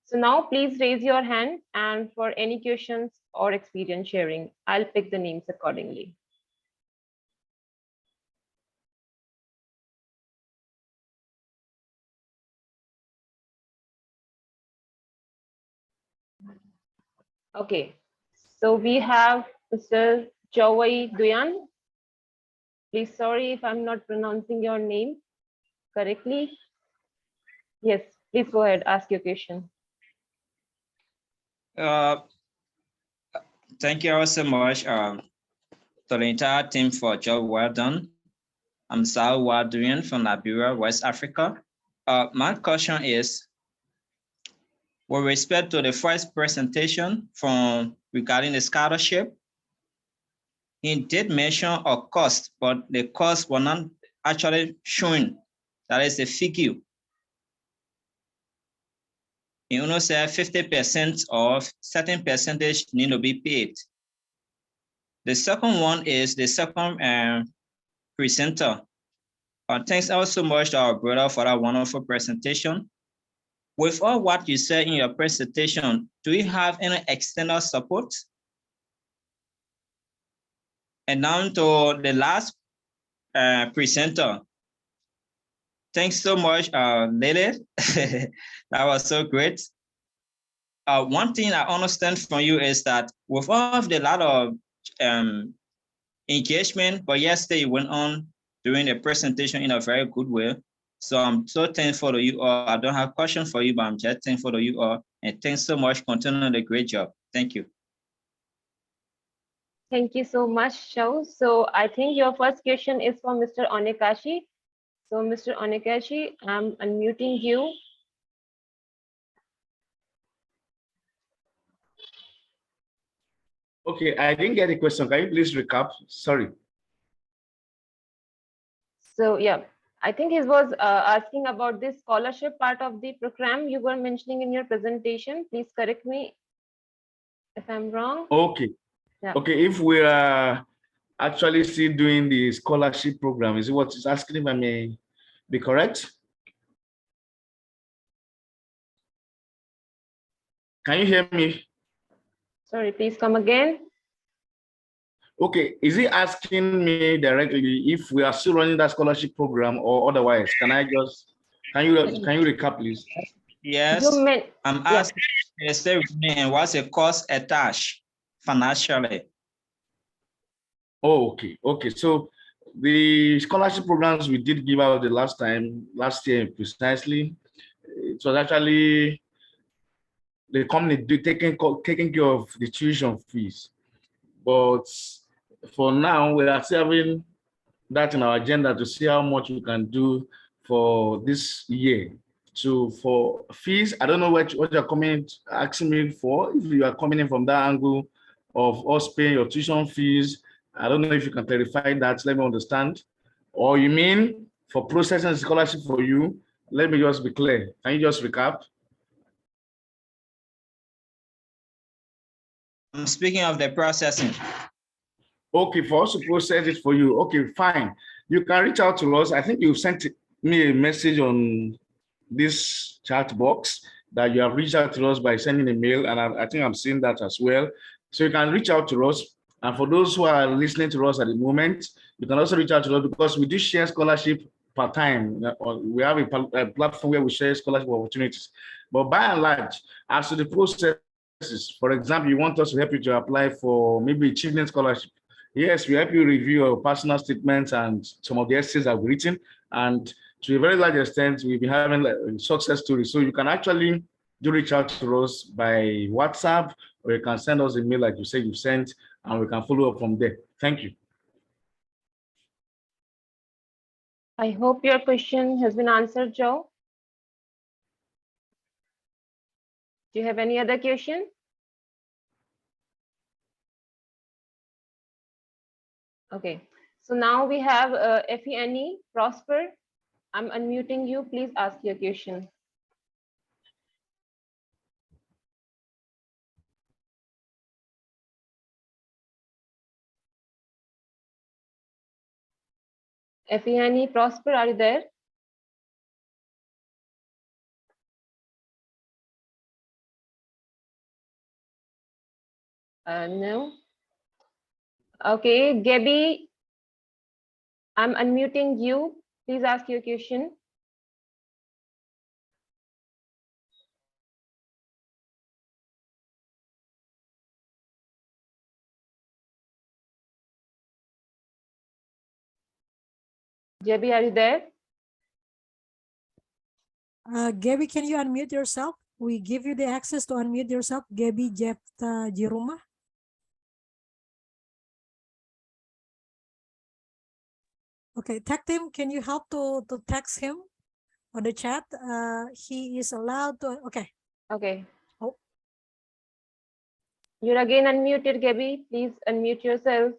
So now please raise your hand, and for any questions or experience sharing, I'll pick the names accordingly. Okay, so we have Mr. Chowai Duyan. Please, sorry if I'm not pronouncing your name correctly. Yes, please go ahead, ask your question. Thank you all so much to the entire team for a job well done. I'm Sal Wadrian from Liberia, West Africa. My question is, with respect to the first presentation from regarding the scholarship, he did mention a cost, but the cost was not actually shown. That is the figure. He only said 50% of certain percentage need to be paid. The second one is the second presenter. Thanks also much to our brother for that wonderful presentation. With all what you said in your presentation, do you have any external support? And now to the last presenter. Thanks so much, Lily. That was so great. One thing I understand from you is that with all of the lot of engagement, but yesterday you went on doing the presentation in a very good way. So I'm so thankful to you all. I don't have a question for you, but I'm just thankful to you all. And thanks so much. Continue the great job. Thank you. Thank you so much, Shao. So I think your first question is for Mr. Onekashi. So Mr. Onekashi, I'm unmuting you. Okay, I didn't get the question. Can you please recap? Sorry. So yeah, I think he was asking about the scholarship part of the program you were mentioning in your presentation. Please correct me if I'm wrong. Okay. Yeah. Okay, if we are actually still doing the scholarship program, is it what he's asking, if I may be correct? Can you hear me? Sorry, please come again. Okay, is he asking me directly if we are still running that scholarship program or otherwise? Can you recap, please? Yes, I'm asking, and what's the cost attached financially? Oh, okay. So the scholarship programs we did give out the last year precisely, it was actually the company taking care of the tuition fees. But for now, we are still having that in our agenda to see how much we can do for this year. So for fees, I don't know what you're asking me for. If you are coming in from that angle of us paying your tuition fees, I don't know if you can clarify that. Let me understand. Or you mean for processing a scholarship for you? Let me just be clear. Can you just recap? I'm speaking of the processing. Okay, for us to process it for you. Okay, fine. You can reach out to us. I think you've sent me a message on this chat box that you have reached out to us by sending a mail, and I think I'm seeing that as well. So you can reach out to us. And for those who are listening to us at the moment, you can also reach out to us because we do share scholarship part time. We have a platform where we share scholarship opportunities. But by and large, as to the processes, for example, you want us to help you to apply for maybe a children's scholarship. Yes, we help you review your personal statements and some of the essays that we've written. And to a very large extent, we've been having success stories. So you can actually do reach out to us by WhatsApp, or you can send us a mail like you said you sent, and we can follow up from there. Thank you. I hope your question has been answered, Joe. Do you have any other question? Okay, so now we have Effie Prosper. I'm unmuting you. Please ask your question. Effie Prosper, are you there? No. Okay, Gabby, I'm unmuting you. Please ask your question. Gabby, are you there? Gabby, can you unmute yourself? We give you the access to unmute yourself. Gabby Jepta Jiruma. Okay, tag team, can you help to text him on the chat? He is allowed to, okay. Okay. Oh. You're again unmuted, Gabby. Please unmute yourself.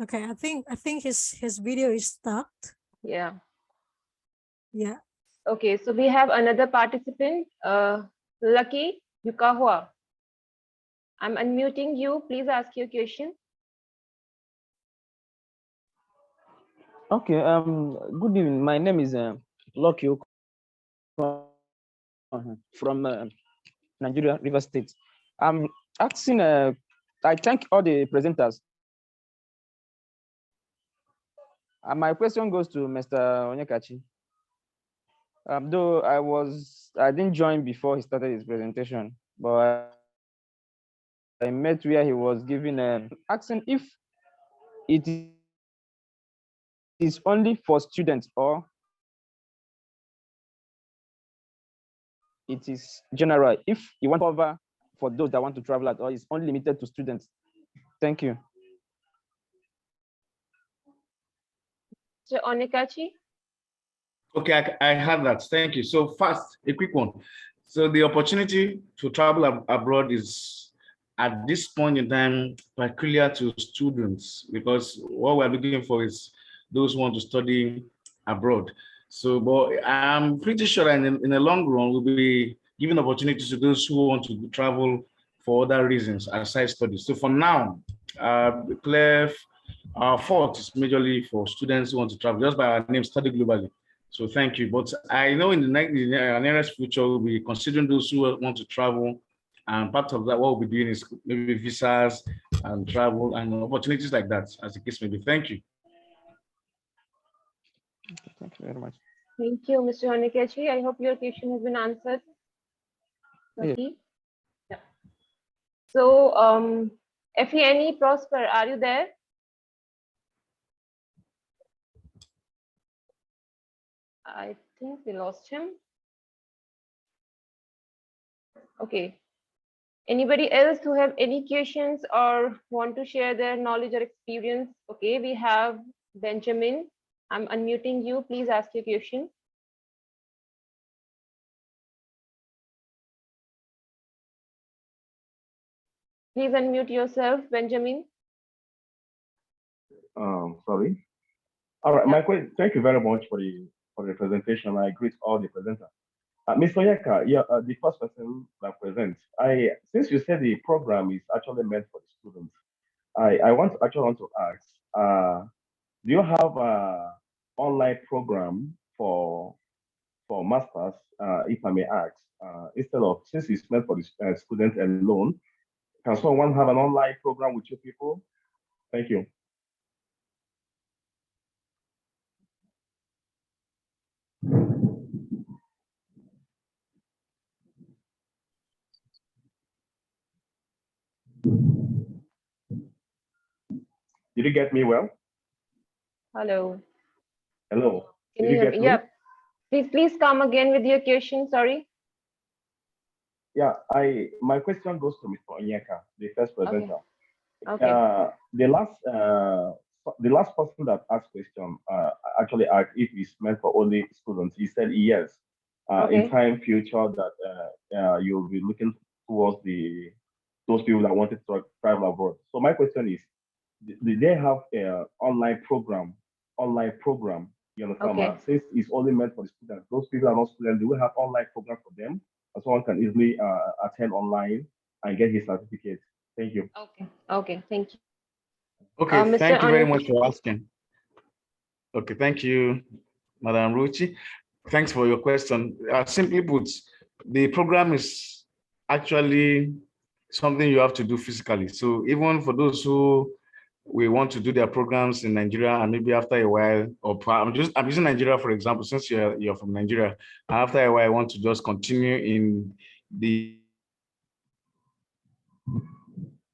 Okay, I think his video is stuck. Yeah. Yeah. Okay, so we have another participant, Lucky Yukahua. I'm unmuting you. Please ask your question. Okay. Good evening. My name is Lucky from Nigeria, River State. I'm asking. I thank all the presenters. My question goes to Mr. Onyekachi. Though I didn't join before he started his presentation, but I met where he was giving asking if it is only for students or it is general. If you want to cover for those that want to travel at all, it's only limited to students. Thank you. Mr. Onyekachi? Okay, I have that. Thank you. So first, a quick one. So the opportunity to travel abroad is at this point in time peculiar to students because what we're looking for is those who want to study abroad. So, but I'm pretty sure that in the long run, we'll be giving opportunities to those who want to travel for other reasons aside studies. So for now, Clef, our fault is majorly for students who want to travel, just by our name, Study Globally. So thank you. But I know in the nearest future, we'll be considering those who want to travel. And part of that, what we'll be doing is maybe visas and travel and opportunities like that, as the case may be. Thank you. Thank you very much. Thank you, Mr. Onyekachi. I hope your question has been answered. Okay. Yeah. So, Effie Prosper, are you there? I think we lost him. Okay. Anybody else who have any questions or want to share their knowledge or experience? Okay, we have Benjamin. I'm unmuting you. Please ask your question. Please unmute yourself, Benjamin. Sorry. All right, my question. Thank you very much for the presentation. I greet all the presenters. Mr. Yeka, yeah, the first person that presents. Since you said the program is actually meant for the students, I actually want to ask, do you have a online program for masters, if I may ask, instead of, since it's meant for the students alone, can someone have an online program with you people? Thank you. Did you get me well? Hello. Hello. Can Did you you hear get me? me? Yeah. Please come again with your question. Sorry. Yeah, my question goes to Mr. Onyeka, the first Okay. presenter. Okay. The last person that asked question actually asked if it's meant for only students. He said yes. In Okay. time future that you'll be looking towards those people that wanted to travel abroad. So my question is, did they have a online program? Online program, you understand? Okay. Since it's only meant for the students, those people are not students. Do we have online program for them? And someone can easily attend online and get his certificate. Thank you. Okay. Okay. Thank you. Okay, Mr. thank you very Anik. much for asking. Okay, thank you, Madam Ruchi. Thanks for your question. Simply put, the program is actually something you have to do physically. So even for those who we want to do their programs in Nigeria, and maybe after a while, I'm using Nigeria for example, since you're from Nigeria. After a while, I want to just continue in the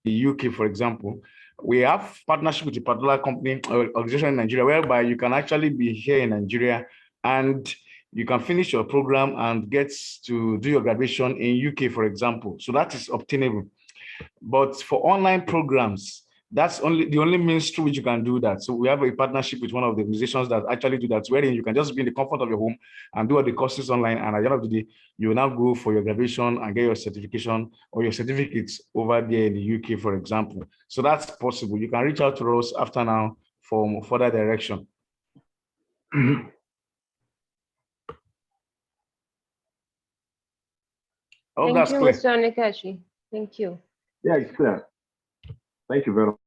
UK, for example. We have partnership with a particular company or organization in Nigeria, whereby you can actually be here in Nigeria and you can finish your program and get to do your graduation in UK, for example. So that is obtainable. But for online programs, that's the only means through which you can do that. So we have a partnership with one of the organizations that actually do that, wherein you can just be in the comfort of your home and do all the courses online. And at the end of the day, you will now go for your graduation and get your certification or your certificates over there in the UK, for example. So that's possible. You can reach out to us after now for further direction. Oh, Thank that's you, clear. Mr. Anikachi. Thank you. Yeah, it's clear. Thank you very much.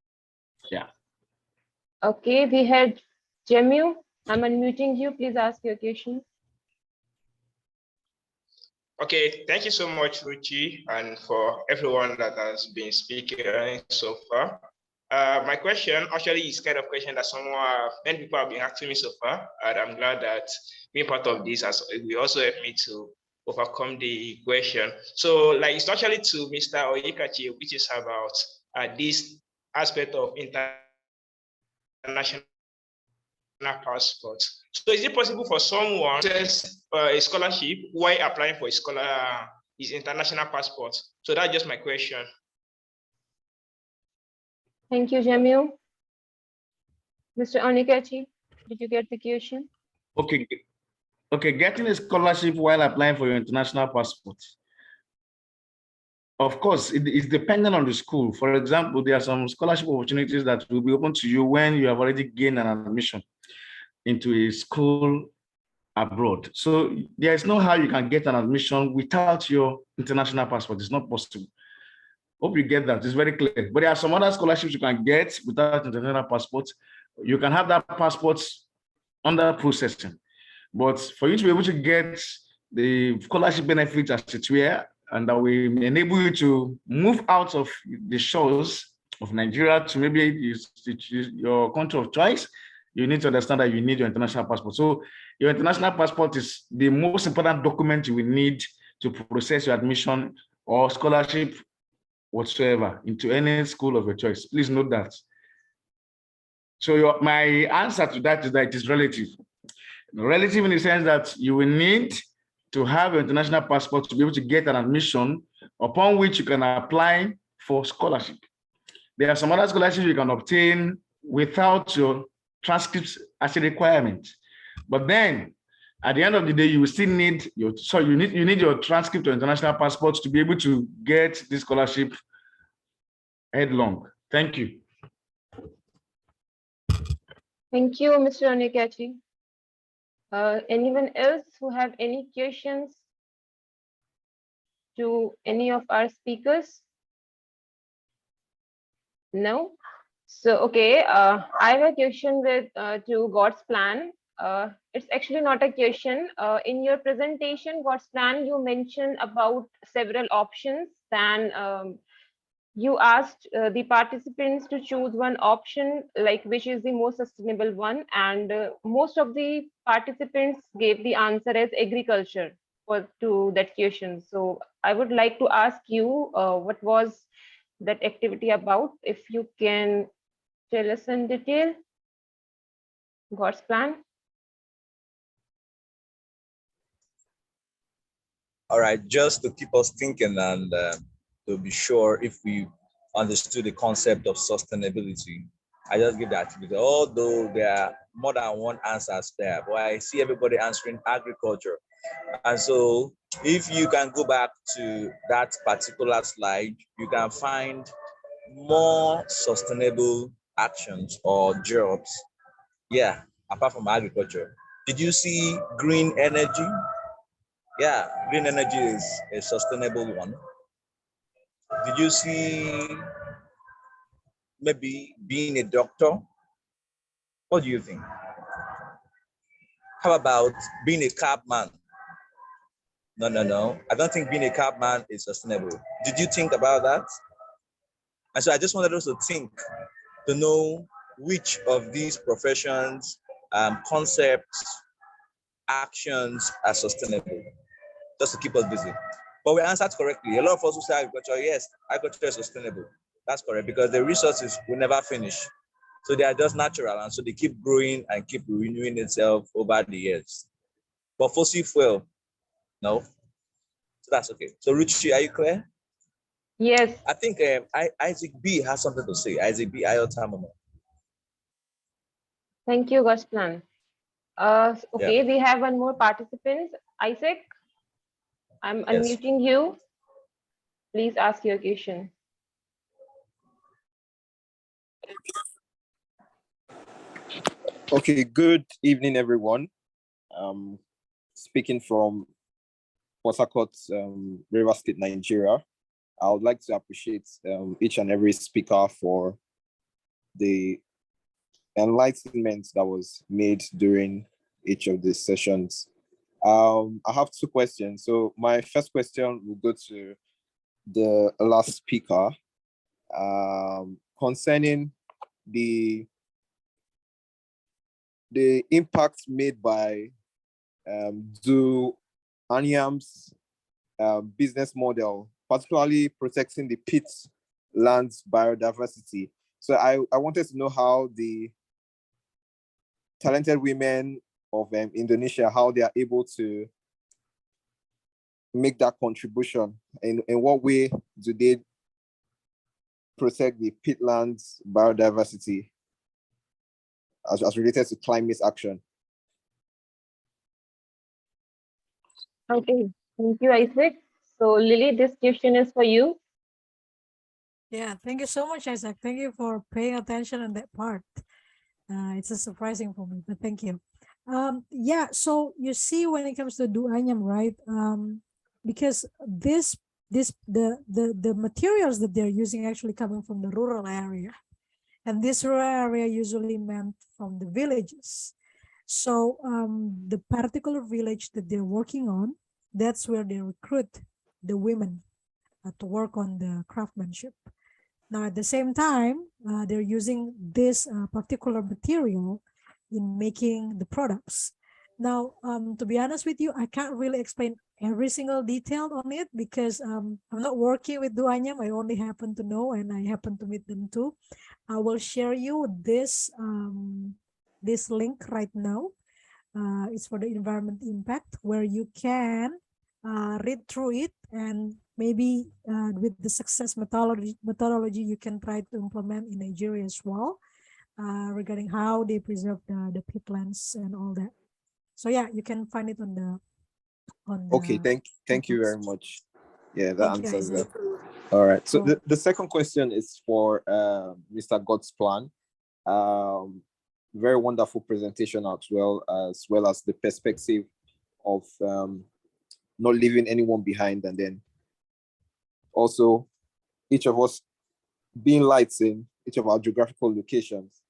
Yeah. Okay, we had Jemu. I'm unmuting you. Please ask your question. Okay, thank you so much, Ruchi, and for everyone that has been speaking so far. My question actually is kind of question that many people have been asking me so far, and I'm glad that being part of this will also help me to overcome the question. So, like, it's actually to Mr. Oyekachi, which is about this aspect of international passport. So is it possible for someone to access a scholarship while applying for his international passport? So that's just my question. Thank you, Jemu. Mr. Anikachi, did you get the question? Okay. Okay, getting a scholarship while applying for your international passport. Of course, it is dependent on the school. For example, there are some scholarship opportunities that will be open to you when you have already gained an admission into a school abroad. So there is no how you can get an admission without your international passport. It's not possible. Hope you get that. It's very clear. But there are some other scholarships you can get without international passport. You can have that passport under processing. But for you to be able to get the scholarship benefits as it were, and that will enable you to move out of the shores of Nigeria to maybe your country of choice, you need to understand that you need your international passport. So your international passport is the most important document you will need to process your admission or scholarship whatsoever into any school of your choice. Please note that. So my answer to that is that it is relative. Relative in the sense that you will need to have your international passport to be able to get an admission upon which you can apply for scholarship. There are some other scholarships you can obtain without your transcripts as a requirement. But then at the end of the day, you will still need you need your transcript or international passport to be able to get this scholarship headlong. Thank you. Thank you, Mr. Anikachi. Anyone else who have any questions to any of our speakers? No? So, okay, I have a question with to God's plan. It's actually not a question. In your presentation, God's plan, you mentioned about several options. Then you asked the participants to choose one option, like which is the most sustainable one, and most of the participants gave the answer as agriculture for to that question. So I would like to ask you, what was that activity about? If you can tell us in detail, God's plan. All right, just to keep us thinking and to be sure if we understood the concept of sustainability, I just give the activity, although there are more than one answers there, but I see everybody answering agriculture. And so if you can go back to that particular slide, you can find more sustainable actions or jobs. Yeah, apart from agriculture. Did you see green energy? Yeah, green energy is a sustainable one. Did you see maybe being a doctor? What do you think? How about being a cabman? No, no, no. I don't think being a cabman is sustainable. Did you think about that? And so I just wanted us to think to know which of these professions, concepts, actions are sustainable, just to keep us busy. But we answered correctly. A lot of us who say agriculture, yes, agriculture is sustainable. That's correct, because the resources will never finish. So they are just natural, and so they keep growing and keep renewing itself over the years. But fossil fuel, no. So that's okay. So Ruchi, are you clear? Yes. I think Isaac B has something to say. Isaac B, Iotamamo. Thank you, God's plan. Okay, we have one more participant. Isaac, I'm unmuting you. Please ask your question. Okay, good evening, everyone. Speaking from Port Harcourt, River State, Nigeria. I would like to appreciate each and every speaker for the enlightenment that was made during each of these sessions. I have two questions. So my first question will go to the last speaker concerning the impact made by Aniam's business model, particularly protecting the pit land's biodiversity. So I wanted to know how the talented women of Indonesia, how they are able to make that contribution. In what way do they protect the peatlands biodiversity as related to climate action? Okay, thank you, Isaac. So Lily, this question is for you. Yeah, thank you so much, Isaac. Thank you for paying attention on that part. It's a surprising for me, but thank you. Yeah, so you see, when it comes to Duanyam, right? Because the materials that they're using actually coming from the rural area, and this rural area usually meant from the villages. So the particular village that they're working on, that's where they recruit the women to work on the craftsmanship. Now, at the same time, they're using this particular material in making the products. Now, to be honest with you, I can't really explain every single detail on it because I'm not working with Duanyam. I only happen to know, and I happen to meet them too. I will share you this this link right now. It's for the environment impact, where you can read through it, and maybe with the success methodology you can try to implement in Nigeria as well, regarding how they preserve the peatlands and all that. So yeah, you can find it on the Okay, thank you very much. Yeah, that Thank you, answers that. Isaac. All right. So the second question is for Mr. Godsplan. Very wonderful presentation as well as the perspective of not leaving anyone behind, and then also each of us being lights in each of our geographical locations.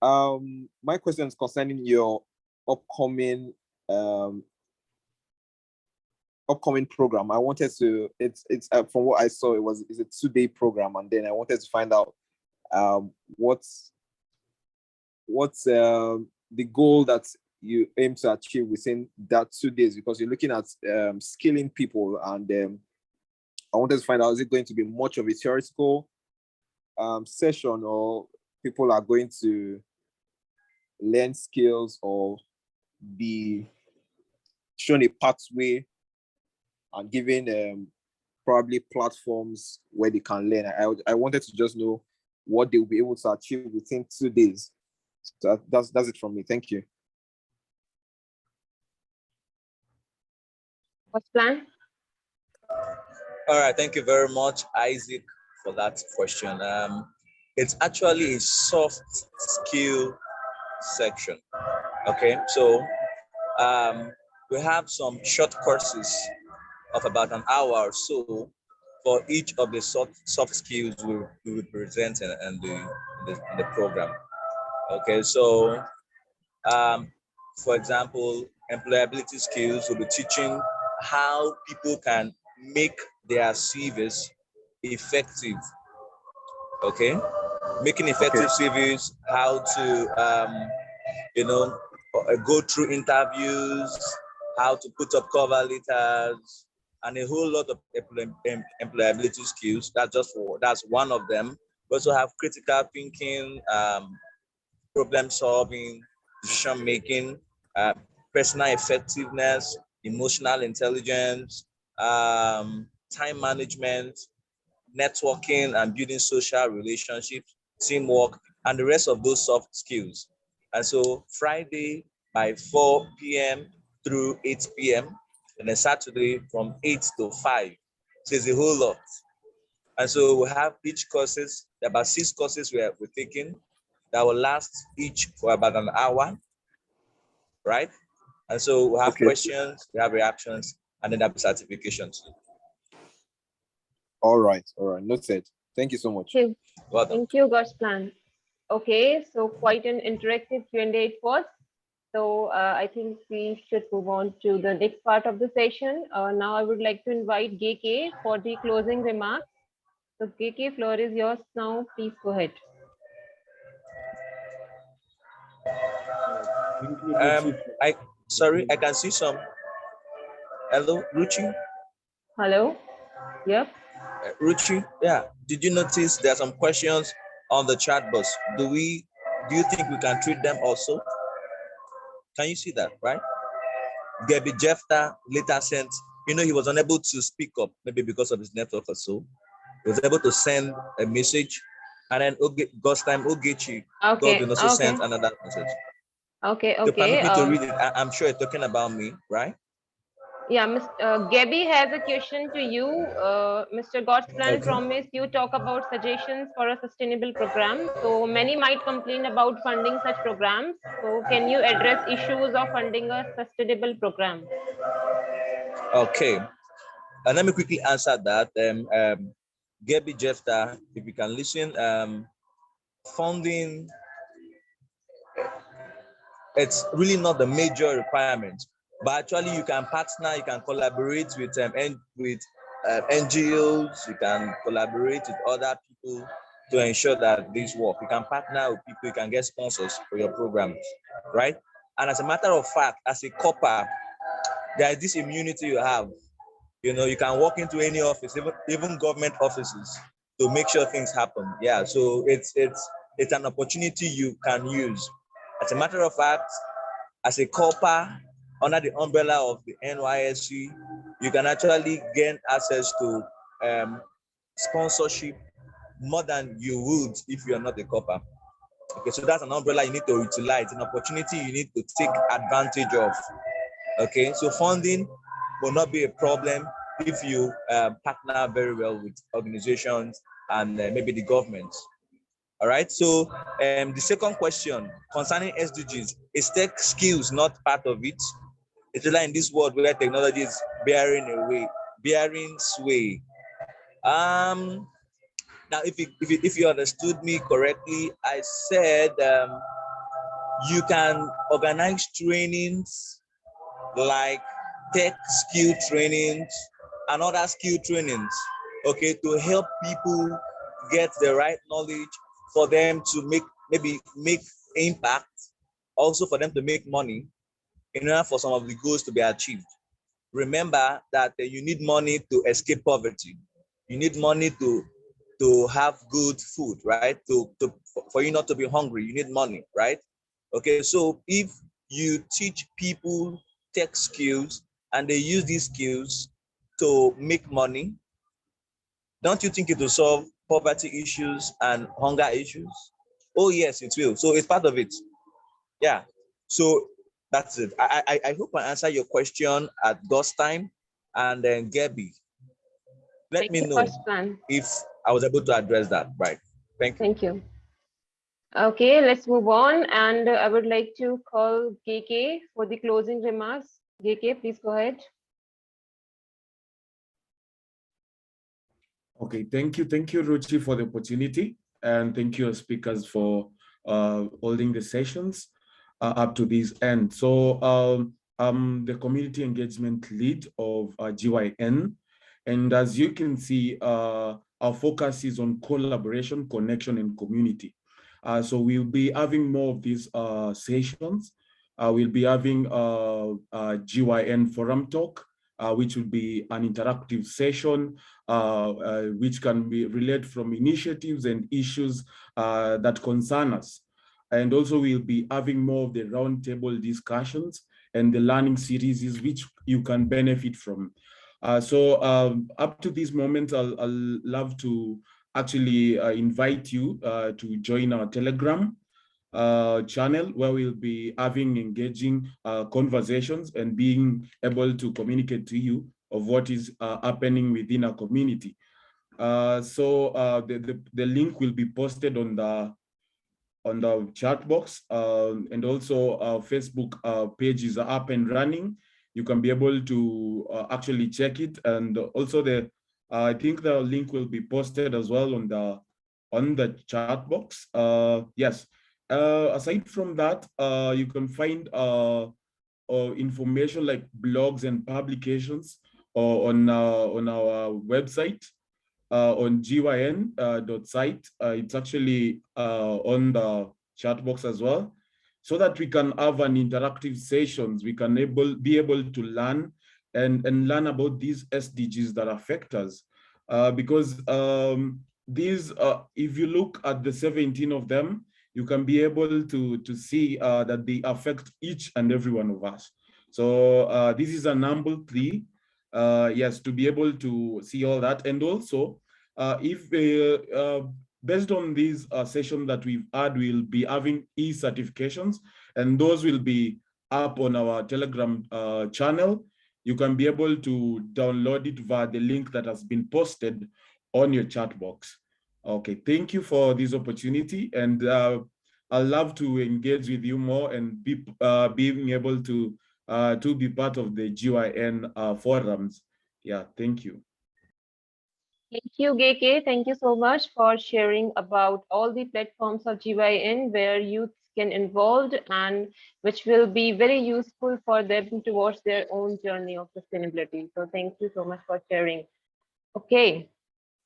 My question is concerning your upcoming program. I wanted to, it's from what I saw, it's a 2-day program, and then I wanted to find out what's the goal that you aim to achieve within that 2 days, because you're looking at skilling people, and I wanted to find out, is it going to be much of a theoretical session, or people are going to learn skills or be shown a pathway and given probably platforms where they can learn? I wanted to just know what they will be able to achieve within 2 days. So that's it from me. Thank you. Godsplan? All right, thank you very much, Isaac, for that question. It's actually a soft skill section. Okay, so we have some short courses of about an hour or so for each of the soft skills we will present in the program. Okay, so for example, employability skills will be teaching how people can make their CVs effective. Okay, making effective CVs, how to go through interviews, how to put up cover letters, and a whole lot of employability skills. That's one of them. We also have critical thinking, problem solving, decision making, personal effectiveness, emotional intelligence, time management, networking and building social relationships, teamwork, and the rest of those soft skills. And so Friday by 4 p.m. through 8 p.m. and then Saturday from 8 to 5. So it's a whole lot. And so we have each courses, about 6 courses we're taking that will last each for about an hour, right? And so we have questions, we have reactions, and then there have certifications. All right, noted. Thank you so much. Thank you, Godsplan. Okay, so quite an interactive Q&A it was. So I think we should move on to the next part of the session. Now I would like to invite GK for the closing remarks. So GK, floor is yours now. Please go ahead. Sorry, I can see some. Hello, Ruchi? Hello? Yep. Ruchi, yeah. Did you notice there are some questions on the chat box? Do you think we can treat them also? Can you see that, right? Gabby Jefta later sent, he was unable to speak up, maybe because of his network or so. He was able to send a message, and then Godstime Ogechi, Godwin also sent another message. Okay. So permit me to read it. I'm sure you're talking about me, right? Yeah, Gabby has a question to you. Mr. Godsplan promised you talk about suggestions for a sustainable program. So many might complain about funding such programs. So can you address issues of funding a sustainable program? Okay. Let me quickly answer that. Gabby Jefta, if you can listen, funding, it's really not the major requirement. But actually, you can partner, you can collaborate with NGOs, you can collaborate with other people to ensure that this work. You can partner with people, you can get sponsors for your programs, right? And as a matter of fact, as a corper, there is this immunity you have. You can walk into any office, even government offices, to make sure things happen. Yeah, so it's an opportunity you can use. As a matter of fact, as a corper, under the umbrella of the NYSC, you can actually gain access to sponsorship more than you would if you are not a corper. Okay, so that's an umbrella you need to utilize, an opportunity you need to take advantage of. Okay, so funding will not be a problem if you partner very well with organizations and maybe the government. All right, so the second question concerning SDGs, is tech skills not part of it? It's like in this world where technology is bearing sway. Now, if you understood me correctly, I said you can organize trainings like tech skill trainings and other skill trainings, okay, to help people get the right knowledge for them to maybe make impact, also for them to make money in order for some of the goals to be achieved. Remember that you need money to escape poverty. You need money to have good food, right? For you not to be hungry, you need money, right? Okay, so if you teach people tech skills and they use these skills to make money, don't you think it will solve poverty issues and hunger issues? Oh yes, it will. So it's part of it. Yeah. So that's it. I hope I answer your question at God's time. And then Gabby, let Thank me you, know Godsplan. if I was able to address that. Right. Thank you. Thank you. Okay, let's move on. And I would like to call KK for the closing remarks. KK, please go ahead. Okay, thank you, Ruchi, for the opportunity, and thank you, speakers, for holding the sessions up to this end. So I'm the community engagement lead of GYN, and as you can see, our focus is on collaboration, connection, and community. So we'll be having more of these sessions. We'll be having GYN Forum Talk, which will be an interactive session which can be related from initiatives and issues that concern us. And also we'll be having more of the roundtable discussions and the learning series which you can benefit from. So up to this moment, I'll love to actually invite you to join our Telegram channel, where we'll be having engaging conversations and being able to communicate to you of what is happening within our community. So the link will be posted on the chat box, and also our Facebook page is up and running. You can be able to actually check it, and also I think the link will be posted as well on the chat box. Yes. Aside from that, you can find information like blogs and publications on our website on gyn.site. It's actually on the chat box as well, so that we can have an interactive sessions. We can be able to learn and learn about these SDGs that affect us, because these, if you look at the 17 of them, you can be able to see that they affect each and every one of us. So this is an humble plea, yes, to be able to see all that. And also, if based on this session that we've had, we'll be having e-certifications, and those will be up on our Telegram channel. You can be able to download it via the link that has been posted on your chat box. Okay, thank you for this opportunity, and I'd love to engage with you more and being able to be part of the GYN forums. Yeah, thank you. Thank you, GK. Thank you so much for sharing about all the platforms of GYN where youth can involved and which will be very useful for them towards their own journey of sustainability. So thank you so much for sharing. Okay,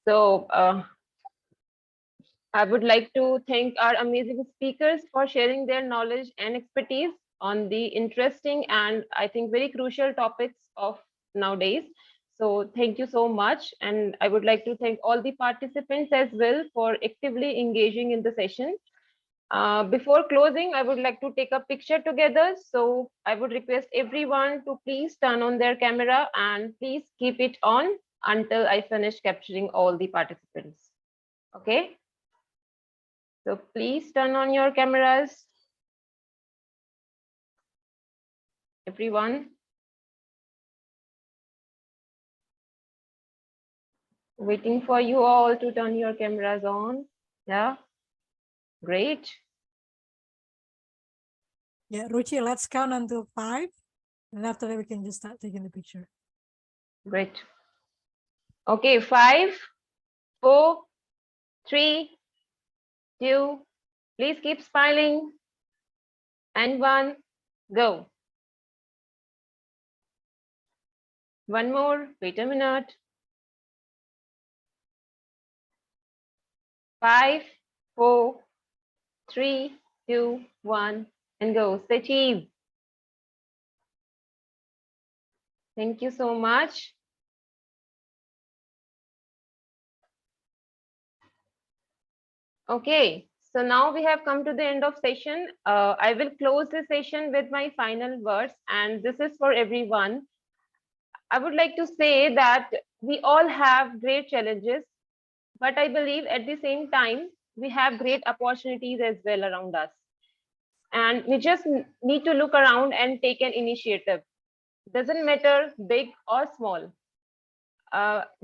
so I would like to thank our amazing speakers for sharing their knowledge and expertise on the interesting and I think very crucial topics of nowadays. So thank you so much. And I would like to thank all the participants as well for actively engaging in the session. Before closing, I would like to take a picture together. So I would request everyone to please turn on their camera and please keep it on until I finish capturing all the participants. Okay. So please turn on your cameras. Everyone. Waiting for you all to turn your cameras on. Yeah, great. Yeah, Ruchi, let's count until 5. And after that, we can just start taking the picture. Great. Okay, 5, 4, 3, 2, please keep smiling, and 1, go. One more, wait a minute. 5, 4, 3, 2, 1, and go. Say cheese. Thank you so much. Okay, so now we have come to the end of session. I will close the session with my final words, and this is for everyone. I would like to say that we all have great challenges, but I believe at the same time, we have great opportunities as well around us. And we just need to look around and take an initiative. Doesn't matter big or small.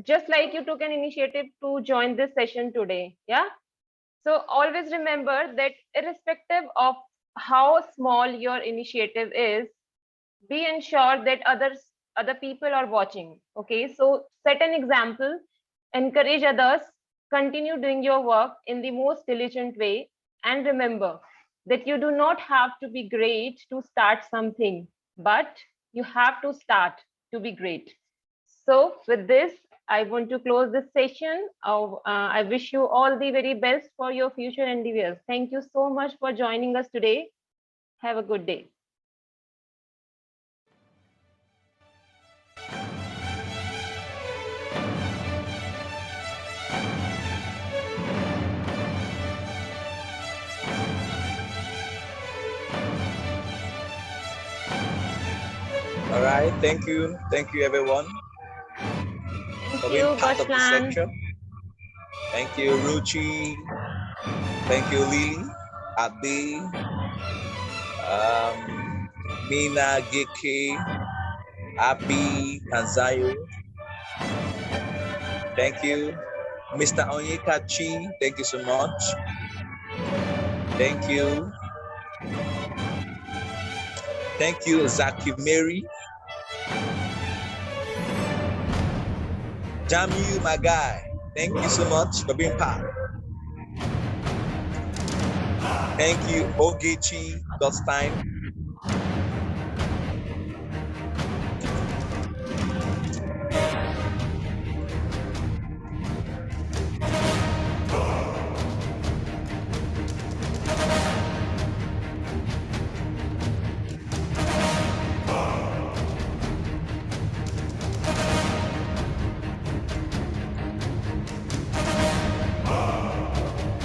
Just like you took an initiative to join this session today, yeah? So always remember that irrespective of how small your initiative is, be ensured that other people are watching. Okay, so set an example, encourage others, continue doing your work in the most diligent way, and remember that you do not have to be great to start something, but you have to start to be great. So with this, I want to close this session. I wish you all the very best for your future endeavors. Thank you so much for joining us today. Have a good day. All right, thank you everyone for being part of the Godsplan. section. Thank you, Ruchi. Thank you, Lily, Abi, Mina, Giki, Abi, Kanzayo. Thank you, Mr. Onyekachi. Thank you so much. Thank you. Thank you, Zaki Mary. Jamu, my guy. Thank you so much for being part. Thank you, Ogechi, Godsplan.